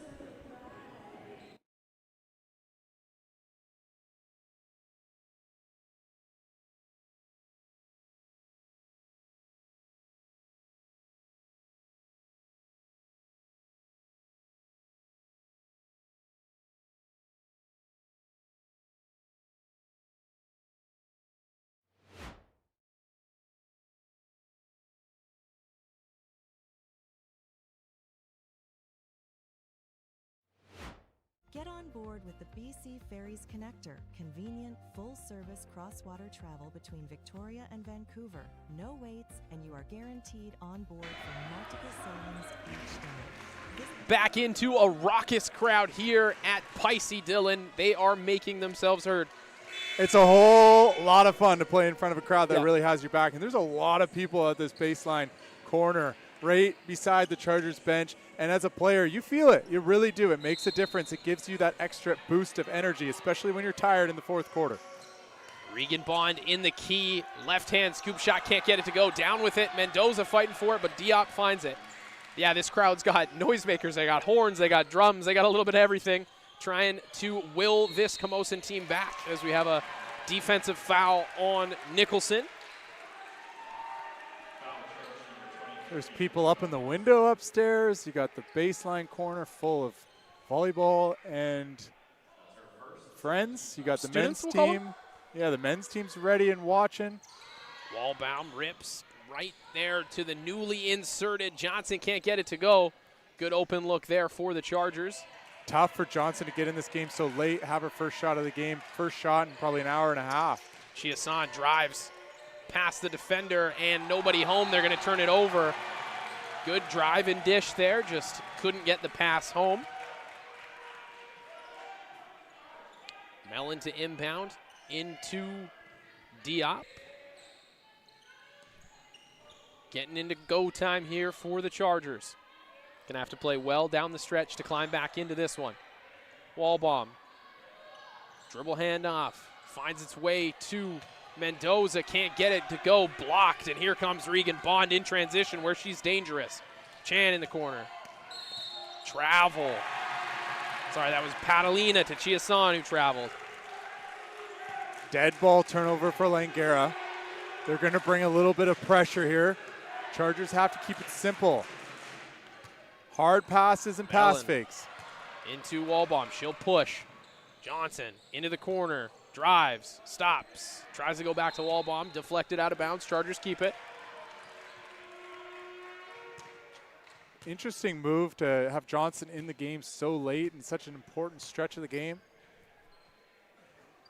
Get on board with the BC Ferries Connector, convenient, full-service cross-water travel between Victoria and Vancouver. No waits, and you are guaranteed on board for multiple sailings each day.
Back into a raucous crowd here at Picey, Dylan. They are making themselves heard.
It's a whole lot of fun to play in front of a crowd that really has your back. And there's a lot of people at this baseline corner right beside the Chargers bench. And as a player, you feel it. You really do. It makes a difference. It gives you that extra boost of energy, especially when you're tired in the fourth quarter.
Regan Bond in the key. Left-hand scoop shot. Can't get it to go. Down with it. Mendoza fighting for it, but Diop finds it. Yeah, this crowd's got noisemakers. They got horns. They got drums. They got a little bit of everything, trying to will this Camosun team back as we have a defensive foul on Nicholson.
There's people up in the window upstairs. You got the baseline corner full of volleyball and friends. You got the men's team. Yeah, the men's team's ready and watching.
Wallbaum rips right there to the newly inserted Johnson. Can't get it to go. Good open look there for the Chargers.
Tough for Johnson to get in this game so late, have her first shot of the game. First shot in probably an hour and a half.
Chiasson drives past the defender and nobody home. They're going to turn it over. Good drive and dish there, just couldn't get the pass home. Mellon to inbound into Diop. Getting into go time here for the Chargers. Gonna have to play well down the stretch to climb back into this one. Wallbaum, dribble handoff, finds its way to Mendoza, can't get it to go, blocked, and here comes Regan Bond in transition where she's dangerous. Chan in the corner. Travel. Sorry, that was Catalina to Chiasson who traveled.
Dead ball turnover for Langara. They're going to bring a little bit of pressure here. Chargers have to keep it simple. Hard passes and pass fakes.
Into Wallbaum, she'll push. Johnson into the corner. Drives, stops, tries to go back to Wallbaum, deflected out of bounds. Chargers keep it.
Interesting move to have Johnson in the game so late in such an important stretch of the game.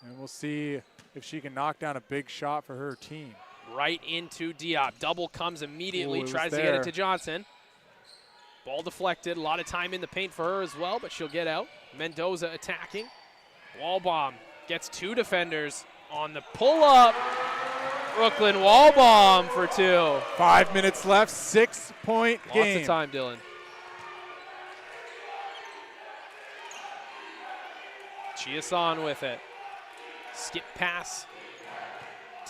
And we'll see if she can knock down a big shot for her team.
Right into Diop. Double comes immediately, tries to get it to Johnson. Ball deflected, a lot of time in the paint for her as well, but she'll get out. Mendoza attacking. Wallbaum gets two defenders on the pull-up. Brooklyn Wallbaum for two.
5 minutes left, 6-point game.
Lots of time, Dylan. Chiasson with it. Skip pass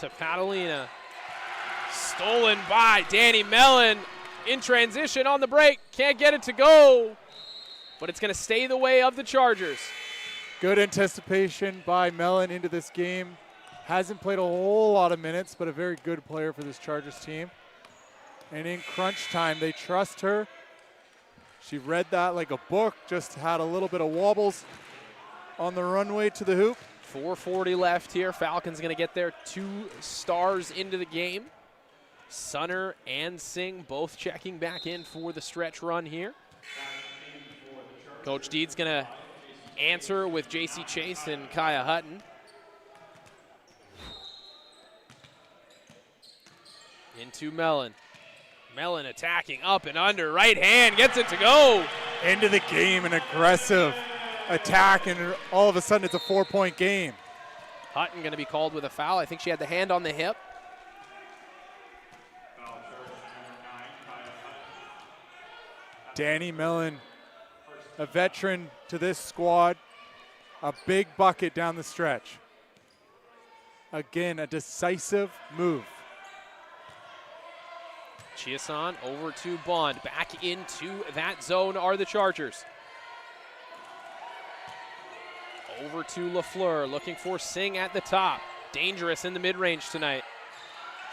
to Catalina. Stolen by Danny Mellon in transition on the break. Can't get it to go, but it's going to stay the way of the Chargers.
Good anticipation by Mellon into this game. Hasn't played a whole lot of minutes, but a very good player for this Chargers team. And in crunch time, they trust her. She read that like a book, just had a little bit of wobbles on the runway to the hoop.
4:40 left here. Falcons going to get their 2 stars into the game. Sunner and Singh both checking back in for the stretch run here. Coach Deed's going to answer with J.C. Chase and Kaya Hutton. Into Mellon. Mellon attacking up and under. Right hand gets it to go.
Into the game, an aggressive attack, and all of a sudden it's a 4-point game.
Hutton going to be called with a foul. I think she had the hand on the hip.
Danny Mellon, a veteran to this squad, a big bucket down the stretch. Again, a decisive move.
Chiasson over to Bond. Back into that zone are the Chargers. Over to LaFleur, looking for Singh at the top. Dangerous in the mid-range tonight.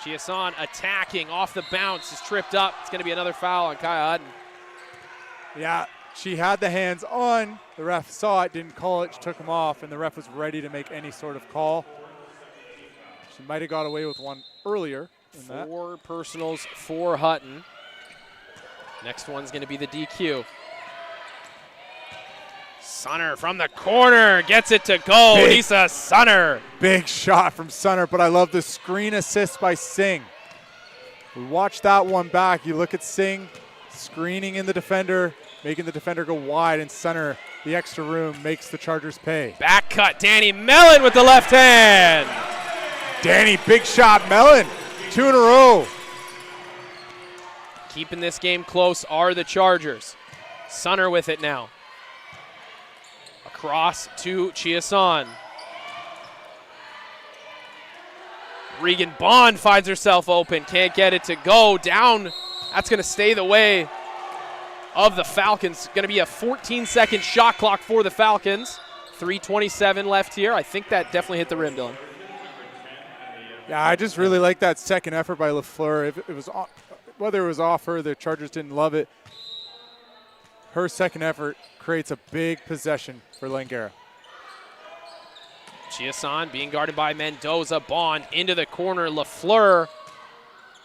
Chiasson attacking off the bounce, is tripped up. It's going to be another foul on Kaya Hutton.
Yeah, she had the hands on. The ref saw it, didn't call it, she took them off, and the ref was ready to make any sort of call. She might have got away with one earlier.
4 personals for Hutton. Next one's going to be the DQ. Sunner from the corner gets it to go. Lisa Sunner.
Big shot from Sunner, but I love the screen assist by Singh. We watch that one back. You look at Singh screening in the defender, making the defender go wide, and Sunner, the extra room, makes the Chargers pay.
Back cut, Danny Mellon with the left hand.
Danny, big shot, Mellon. 2 in a row.
Keeping this game close are the Chargers. Sunner with it now. Across to Chiasson. Regan Bond finds herself open. Can't get it to go. Down. That's going to stay the way of the Falcons. Going to be a 14-second shot clock for the Falcons. 3:27 left here. I think that definitely hit the rim, Dylan.
Yeah, I just really like that second effort by LaFleur. If it was whether it was off her, the Chargers didn't love it. Her second effort creates a big possession for Langara.
Chiasson being guarded by Mendoza. Bond into the corner. LaFleur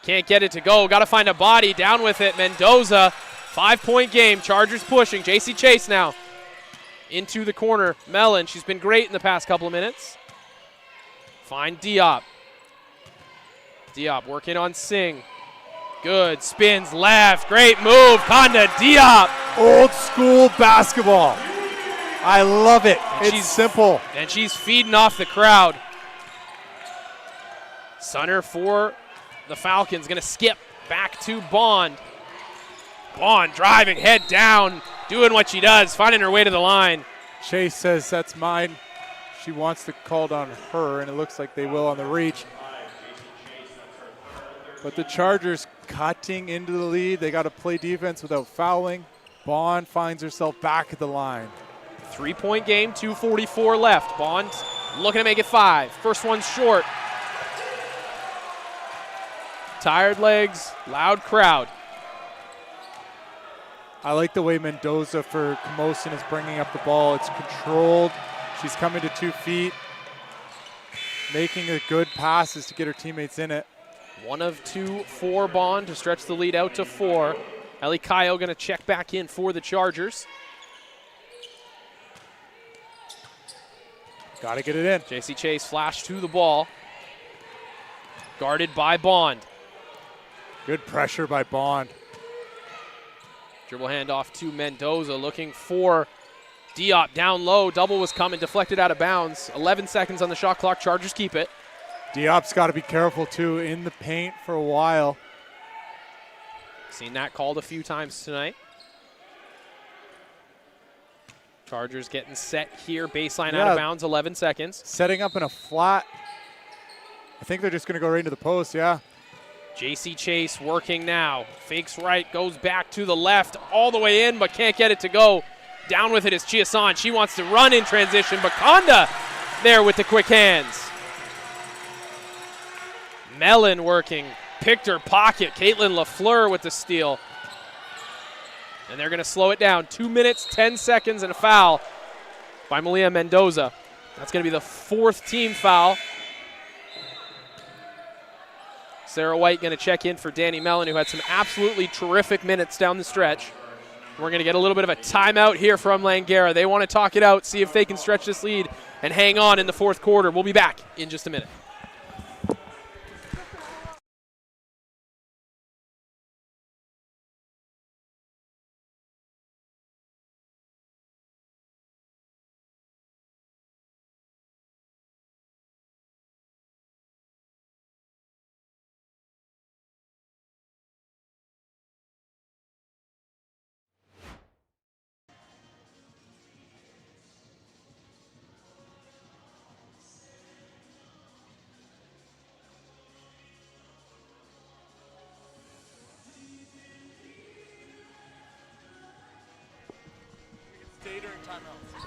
can't get it to go. Got to find a body. Down with it. Mendoza. 5-point game. Chargers pushing. JC Chase now into the corner. Mellon. She's been great in the past couple of minutes. Find Diop. Diop working on Singh. Good. Spins left. Great move. Konda Diop.
Old school basketball. I love it. It's simple.
And she's feeding off the crowd. Sunner for the Falcons. Going to skip back to Bond. Bond driving, head down, doing what she does, finding her way to the line.
Chase says that's mine. She wants the call on her, and it looks like they will on the reach. But the Chargers cutting into the lead. They got to play defense without fouling. Bond finds herself back at the line.
3-point game, 2:44 left. Bond looking to make it 5. First one's short. Tired legs, loud crowd.
I like the way Mendoza for Camosun is bringing up the ball. It's controlled. She's coming to 2 feet, making a good passes to get her teammates in it.
1 of 2 for Bond to stretch the lead out to 4. Ellie Kayo going to check back in for the Chargers.
Got to get it in.
JC Chase flash to the ball. Guarded by Bond.
Good pressure by Bond.
Dribble handoff to Mendoza, looking for Diop down low. Double was coming, deflected out of bounds. 11 seconds on the shot clock. Chargers keep it.
Diop's got to be careful, too, in the paint for a while.
Seen that called a few times tonight. Chargers getting set here. Baseline out of bounds, 11 seconds.
Setting up in a flat. I think they're just going to go right into the post, yeah.
JC Chase working now. Fakes right, goes back to the left, all the way in, but can't get it to go. Down with it is Chiasson. She wants to run in transition, but Konda there with the quick hands. Mellon working, picked her pocket. Caitlin LaFleur with the steal. And they're going to slow it down. 2 minutes, 10 seconds, and a foul by Malia Mendoza. That's going to be the 4th team foul. Sarah White going to check in for Danny Mellon, who had some absolutely terrific minutes down the stretch. We're going to get a little bit of a timeout here from Langara. They want to talk it out, see if they can stretch this lead and hang on in the 4th quarter. We'll be back in just a minute.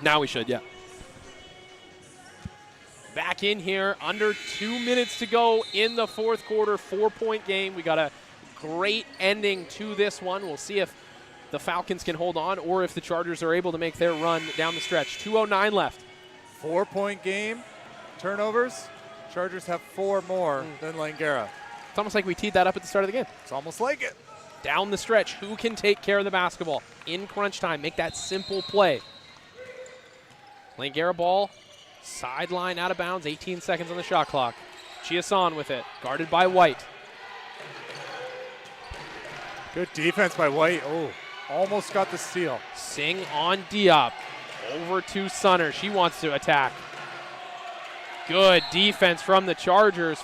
Now we should, yeah. Back in here, under 2 minutes to go in the fourth quarter, 4-point game. We got a great ending to this one. We'll see if the Falcons can hold on or if the Chargers are able to make their run down the stretch. 2:09 left.
4-point game, turnovers. Chargers have 4 more than Langara.
It's almost like we teed that up at the start of the game.
It's almost like it.
Down the stretch, who can take care of the basketball in crunch time? Make that simple play. Langara ball, sideline out of bounds, 18 seconds on the shot clock. Chiasson with it, guarded by White.
Good defense by White. Oh, almost got the steal.
Singh on Diop, over to Sunner. She wants to attack. Good defense from the Chargers.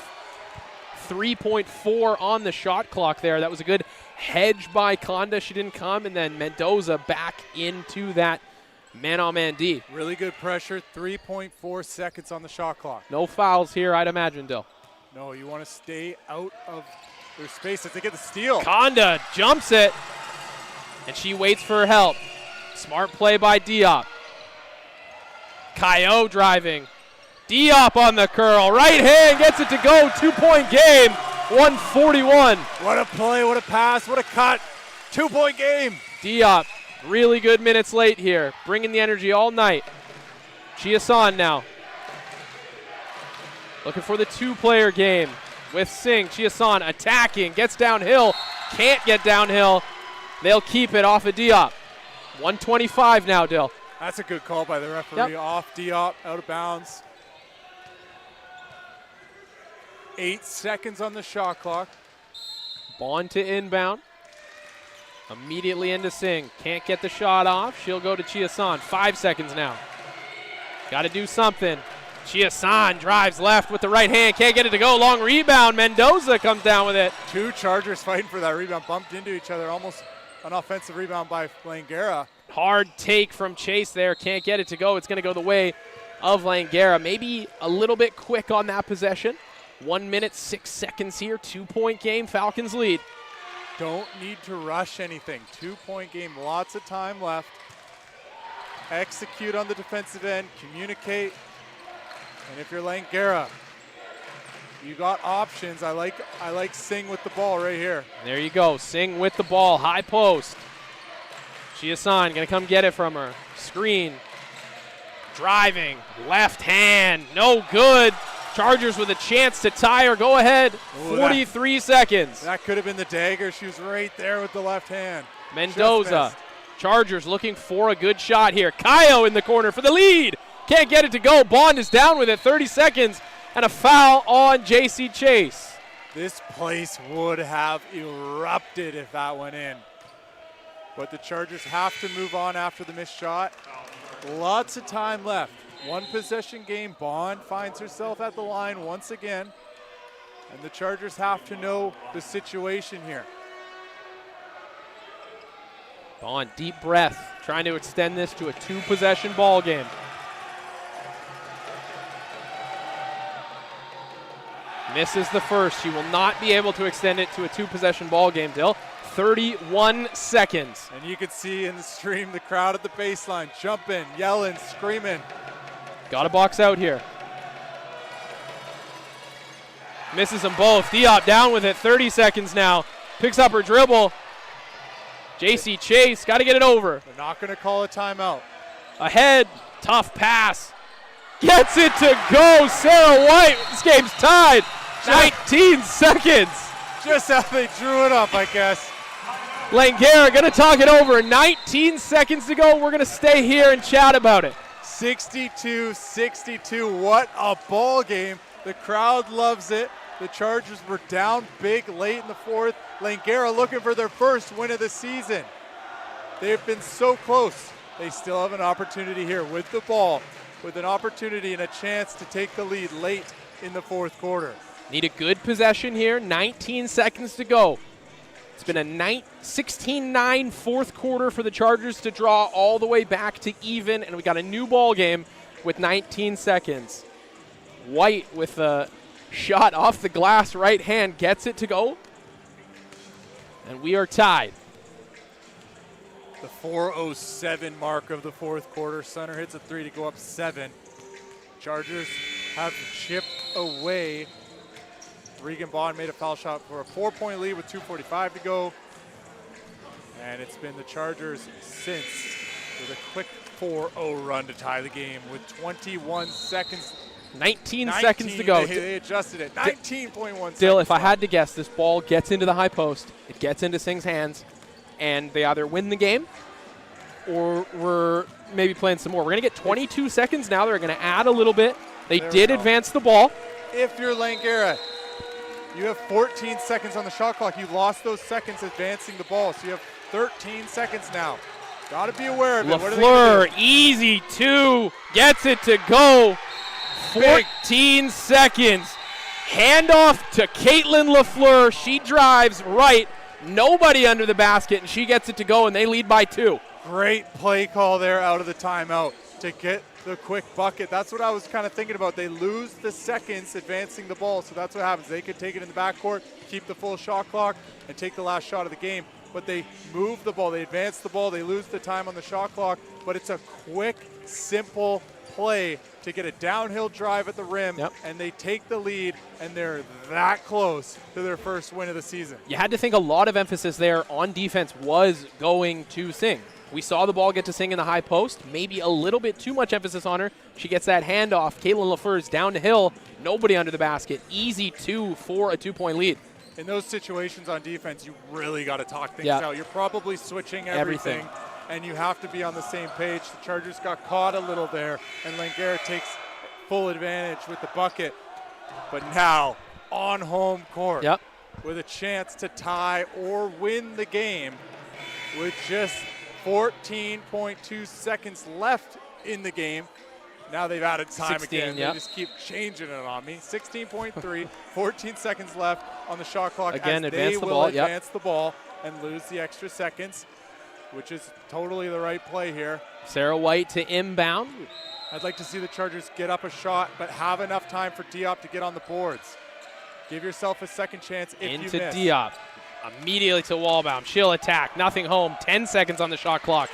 3.4 on the shot clock there. That was a good hedge by Conda. She didn't come, and then Mendoza back into that man-on-man D.
Really good pressure, 3.4 seconds on the shot clock.
No fouls here, I'd imagine, Dill.
No, you want to stay out of their space as they get the steal.
Conda jumps it, and she waits for help. Smart play by Diop. Kayo driving. Diop on the curl. Right hand gets it to go. 2-point game, 141.
What a play, what a pass, what a cut. 2-point game.
Diop, really good minutes late here, bringing the energy all night. Chiasson now. Looking for the 2-player game with Singh. Chiasson attacking, gets downhill, can't get downhill. They'll keep it off of Diop. 125 now, Dill.
That's a good call by the referee. Off Diop, out of bounds. 8 seconds on the shot clock.
Bond to inbound. Immediately into Singh. Can't get the shot off. She'll go to Chiasson. 5 seconds now. Got to do something. Chiasson drives left with the right hand. Can't get it to go. Long rebound. Mendoza comes down with it.
2 Chargers fighting for that rebound. Bumped into each other. Almost an offensive rebound by Langara.
Hard take from Chase there. Can't get it to go. It's going to go the way of Langara. Maybe a little bit quick on that possession. 1 minute, 6 seconds here. 2-point game. Falcons lead.
Don't need to rush anything. 2-point game. Lots of time left. Execute on the defensive end. Communicate. And if you're Langara, you got options. I like Singh with the ball right here.
There you go. Singh with the ball. High post. Chiasson going to come get it from her. Screen. Driving. Left hand. No good. Chargers with a chance to tie or go ahead. 43 seconds.
That could have been the dagger. She was right there with the left hand.
Mendoza. Chargers looking for a good shot here. Kayo in the corner for the lead. Can't get it to go. Bond is down with it. 30 seconds and a foul on J.C. Chase.
This place would have erupted if that went in. But the Chargers have to move on after the missed shot. Lots of time left. 1 possession game. Bond finds herself at the line once again. And the Chargers have to know the situation here.
Bond, deep breath, trying to extend this to a 2-possession ball game. Misses the first. She will not be able to extend it to a 2-possession ball game, Dill. 31 seconds.
And you can see in the stream the crowd at the baseline jumping, yelling, screaming.
Got to box out here. Misses them both. Diop down with it. 30 seconds now. Picks up her dribble. J.C. Chase, got to get it over.
They're not going to call a timeout.
Ahead. Tough pass. Gets it to go. Sarah White. This game's tied. 19 seconds.
Just how they drew it up, I guess.
Langara going to talk it over. 19 seconds to go. We're going to stay here and chat about it.
62-62. What a ball game. The crowd loves it. The Chargers were down big late in the fourth. Langara looking for their first win of the season. They've been so close. They still have an opportunity here with the ball, with an opportunity and a chance to take the lead late in the fourth quarter.
Need a good possession here. 19 seconds to go. It's been a 16-9 fourth quarter for the Chargers to draw all the way back to even, and we got a new ball game with 19 seconds. White with a shot off the glass, right hand, gets it to go. And we are tied.
The 4:07 mark of the fourth quarter. Center hits a 3 to go up 7. Chargers have chipped away. Regan Bond made a foul shot for a 4-point lead with 2:45 to go. And it's been the Chargers since with a quick 4-0 run to tie the game with 21 seconds.
19 seconds to go.
They adjusted it. 19.1 seconds.
Still, if I had to guess, this ball gets into the high post. It gets into Singh's hands, and they either win the game or we're maybe playing some more. We're going to get 22 seconds now. They're going to add a little bit. They did advance the ball.
If you're Langara, you have 14 seconds on the shot clock. You lost those seconds advancing the ball, so you have 13 seconds now. Got to be aware of it.
LaFleur, easy 2, gets it to go. 14 seconds. Handoff to Caitlin LaFleur. She drives right. Nobody under the basket, and she gets it to go, and they lead by 2.
Great play call there out of the timeout to get the quick bucket. That's what I was kind of thinking about. They lose the seconds advancing the ball, so that's what happens. They could take it in the backcourt, keep the full shot clock, and take the last shot of the game. But they move the ball, they advance the ball, they lose the time on the shot clock, but it's a quick, simple play to get a downhill drive at the rim, and they take the lead, and they're that close to their first win of the season.
You had to think a lot of emphasis there on defense was going to Singh. We saw the ball get to Singh in the high post, maybe a little bit too much emphasis on her. She gets that handoff. Caitlin LaFleur is down the hill, nobody under the basket. Easy 2 for a 2-point lead.
In those situations on defense, you really got to talk things out. You're probably switching everything. And you have to be on the same page. The Chargers got caught a little there, and Langara takes full advantage with the bucket. But now, on home court, with a chance to tie or win the game with just 14.2 seconds left in the game. Now they've added time
16,
again. They just keep changing it on me. 16.3, 14 seconds left on the shot clock.
Again,
as
advance
they
the
will
ball.
Advance the ball and lose the extra seconds, which is totally the right play here.
Sarah White to inbound.
I'd like to see the Chargers get up a shot, but have enough time for Diop to get on the boards. Give yourself a second chance if you miss.
Into Diop. Immediately to Wallbaum. She'll attack. Nothing home. 10 seconds on the shot clock.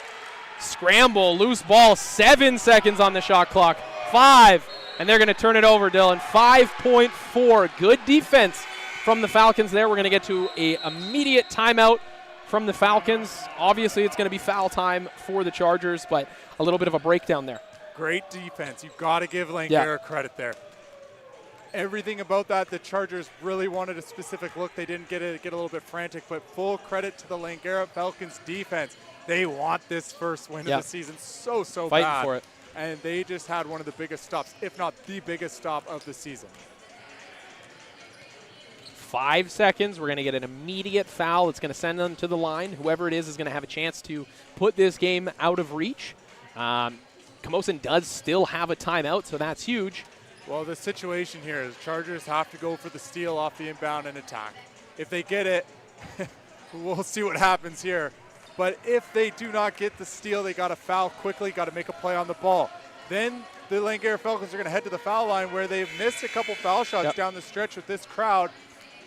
Scramble. Loose ball. 7 seconds on the shot clock. 5. And they're going to turn it over, Dylan. 5.4. Good defense from the Falcons there. We're going to get to an immediate timeout from the Falcons. Obviously, it's going to be foul time for the Chargers, but a little bit of a breakdown there.
Great defense. You've got to give Langara credit there. Everything about that, the Chargers really wanted a specific look. They didn't get a little bit frantic, but full credit to the Langara Falcons defense. They want this first win of the season so
Fighting
bad.
For it.
And they just had one of the biggest stops, if not the biggest stop of the season.
5 seconds. We're going to get an immediate foul. It's going to send them to the line. Whoever it is going to have a chance to put this game out of reach. Camosun does still have a timeout, so that's huge.
Well, the situation here is Chargers have to go for the steal off the inbound and attack. If they get it, we'll see what happens here. But if they do not get the steal, they got to foul quickly, got to make a play on the ball. Then the Langara Falcons are going to head to the foul line where they've missed a couple foul shots down the stretch with this crowd.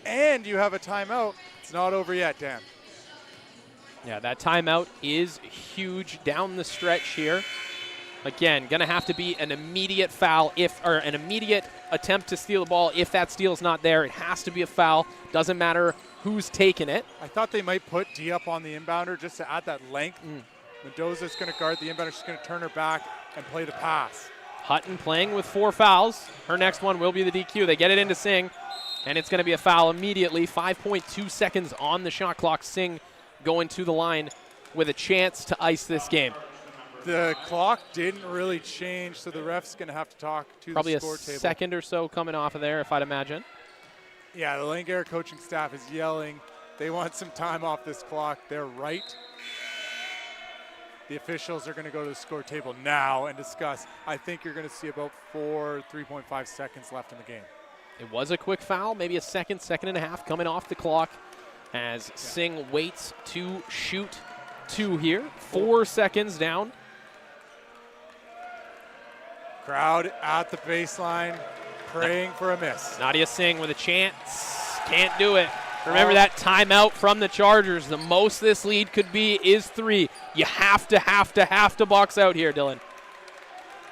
And you have a timeout. It's not over yet, Dan.
Yeah, that timeout is huge down the stretch here. Again, going to have to be an immediate foul or an immediate attempt to steal the ball. If that steal's not there, it has to be a foul. Doesn't matter who's taking it.
I thought they might put Diop on the inbounder just to add that length. Mendoza's going to guard the inbounder. She's going to turn her back and play the pass.
Hutton playing with 4 fouls. Her next one will be the DQ. They get it into Singh, and it's going to be a foul immediately. 5.2 seconds on the shot clock. Singh going to the line with a chance to ice this game.
The clock didn't really change, so the ref's going to have to talk to
Probably
the score table.
Probably a second or so coming off of there, if I'd imagine.
Yeah, the Langara coaching staff is yelling. They want some time off this clock. They're right. The officials are going to go to the score table now and discuss. I think you're going to see about 3.5 seconds left in the game.
It was a quick foul, maybe a second and a half coming off the clock as Singh waits to shoot 2 here. 4 seconds down.
Crowd at the baseline praying for a miss.
Nadia Singh with a chance. Can't do it. Remember that timeout from the Chargers. The most this lead could be is 3. You have to box out here, Dylan.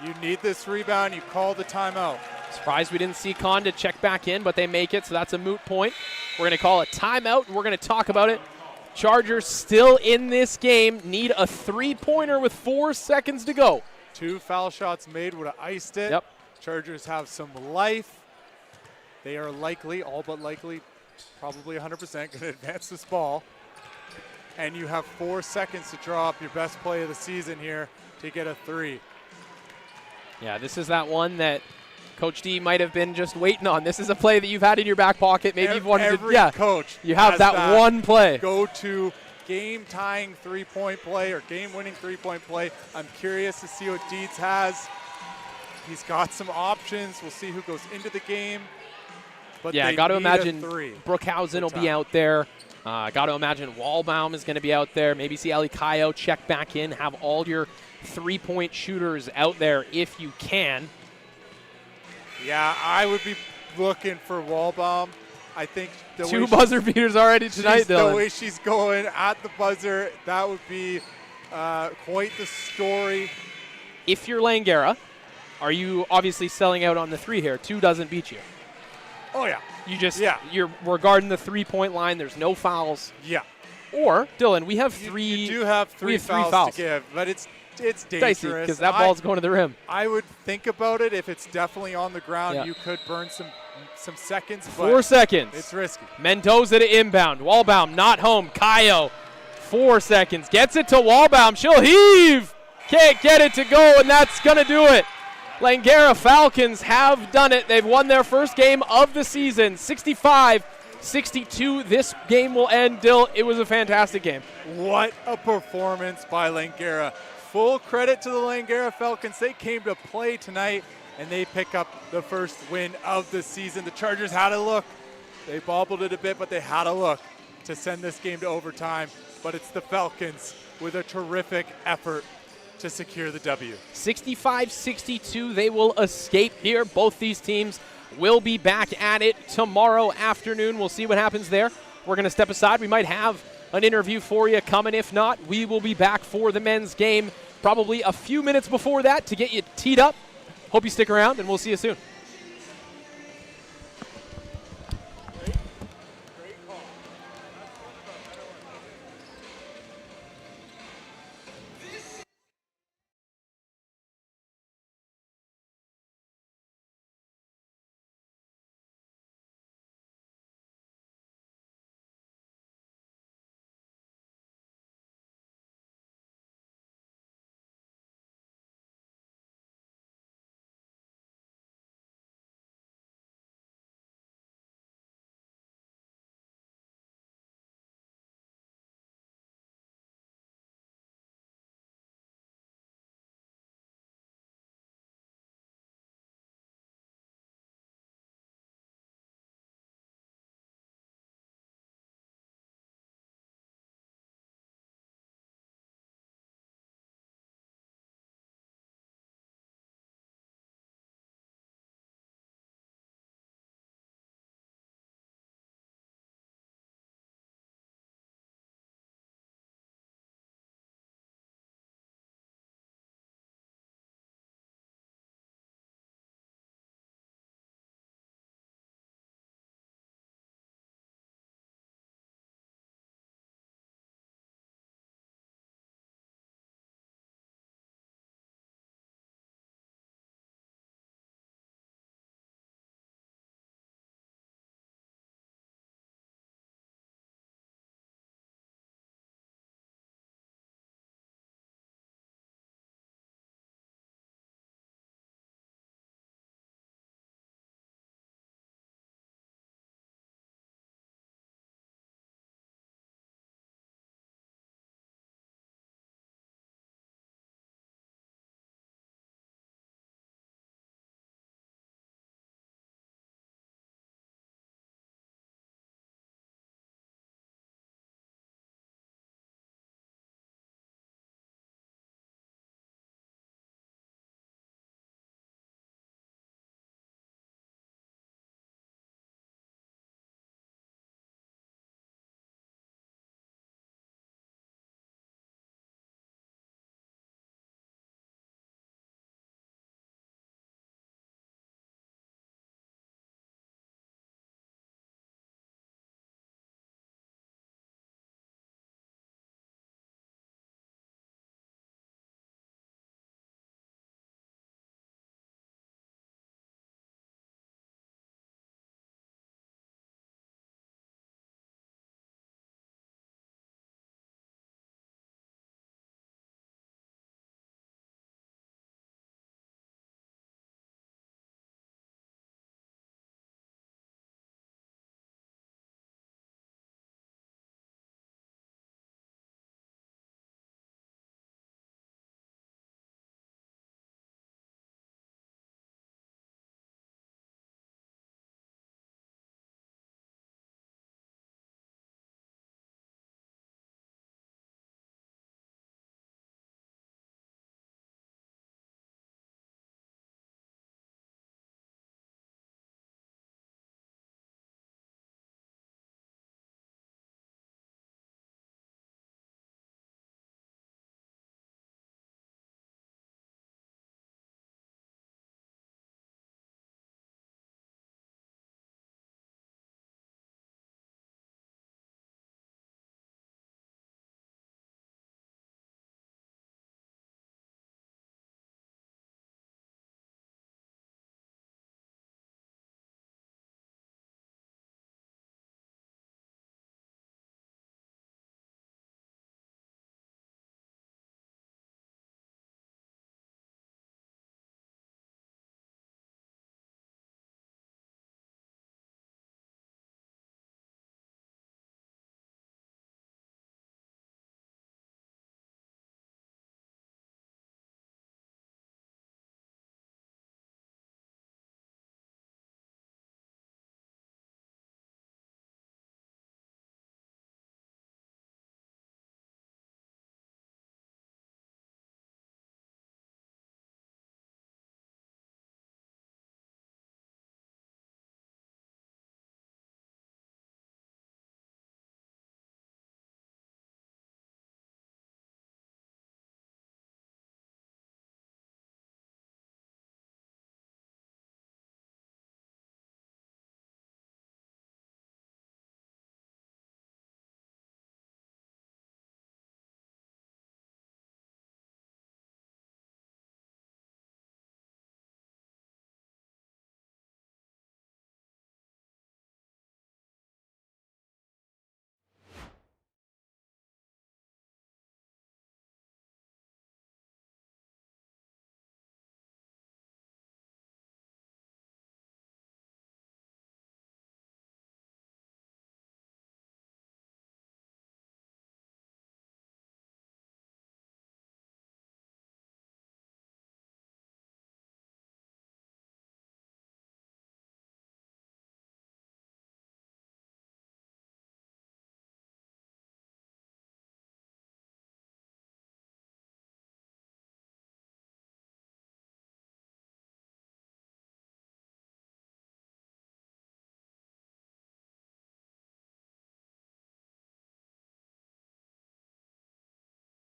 You need this rebound. You call the timeout.
Surprised we didn't see Conda check back in, but they make it, so that's a moot point. We're going to call a timeout, and we're going to talk about it. Chargers still in this game. Need a 3-pointer with 4 seconds to go.
2 foul shots made would have iced it.
Yep.
Chargers have some life. They are likely, all but likely, probably 100% going to advance this ball. And you have 4 seconds to draw up your best play of the season here to get a 3.
Yeah, this is that one that Coach D might have been just waiting on. This is a play that you've had in your back pocket. Maybe you've wanted to, yeah,
coach
you have that one play.
Go-to game-tying 3-point play or game-winning 3-point play. I'm curious to see what Deeds has. He's got some options. We'll see who goes into the game. But
yeah, I got to imagine Brookhausen will be out there. Got to imagine Wallbaum is going to be out there. Maybe see Ali Kayo check back in. Have all your 3-point shooters out there if you can.
Yeah, I would be looking for Wallbaum. I think the
2 buzzer beaters already tonight, Dylan.
The way she's going at the buzzer, that would be quite the story.
If you're Langara, are you obviously selling out on the 3 here? 2 doesn't beat you.
Oh, yeah.
We're guarding the 3-point line. There's no fouls.
Yeah.
Or, Dylan, we have 3.
You do have 3 fouls to give, but it's dangerous.
Because that ball's going to the rim.
I would think about it. If it's definitely on the ground, you could burn some seconds.
4 seconds.
It's risky.
Mendoza to inbound. Wallbaum not home. Kayo, 4 seconds. Gets it to Wallbaum. She'll heave. Can't get it to go, and that's going to do it. Langara Falcons have done it. They've won their first game of the season, 65-62. This game will end. Dill, it was a fantastic game.
What a performance by Langara. Full credit to the Langara Falcons. They came to play tonight, and they pick up the first win of the season. The Chargers had a look. They bobbled it a bit, but they had a look to send this game to overtime. But it's the Falcons with a terrific effort to secure the W.
65-62, they will escape here. Both these teams will be back at it tomorrow afternoon. We'll see what happens there. We're going to step aside. We might have an interview for you coming. If not, we will be back for the men's game probably a few minutes before that to get you teed up. Hope you stick around, and we'll see you soon.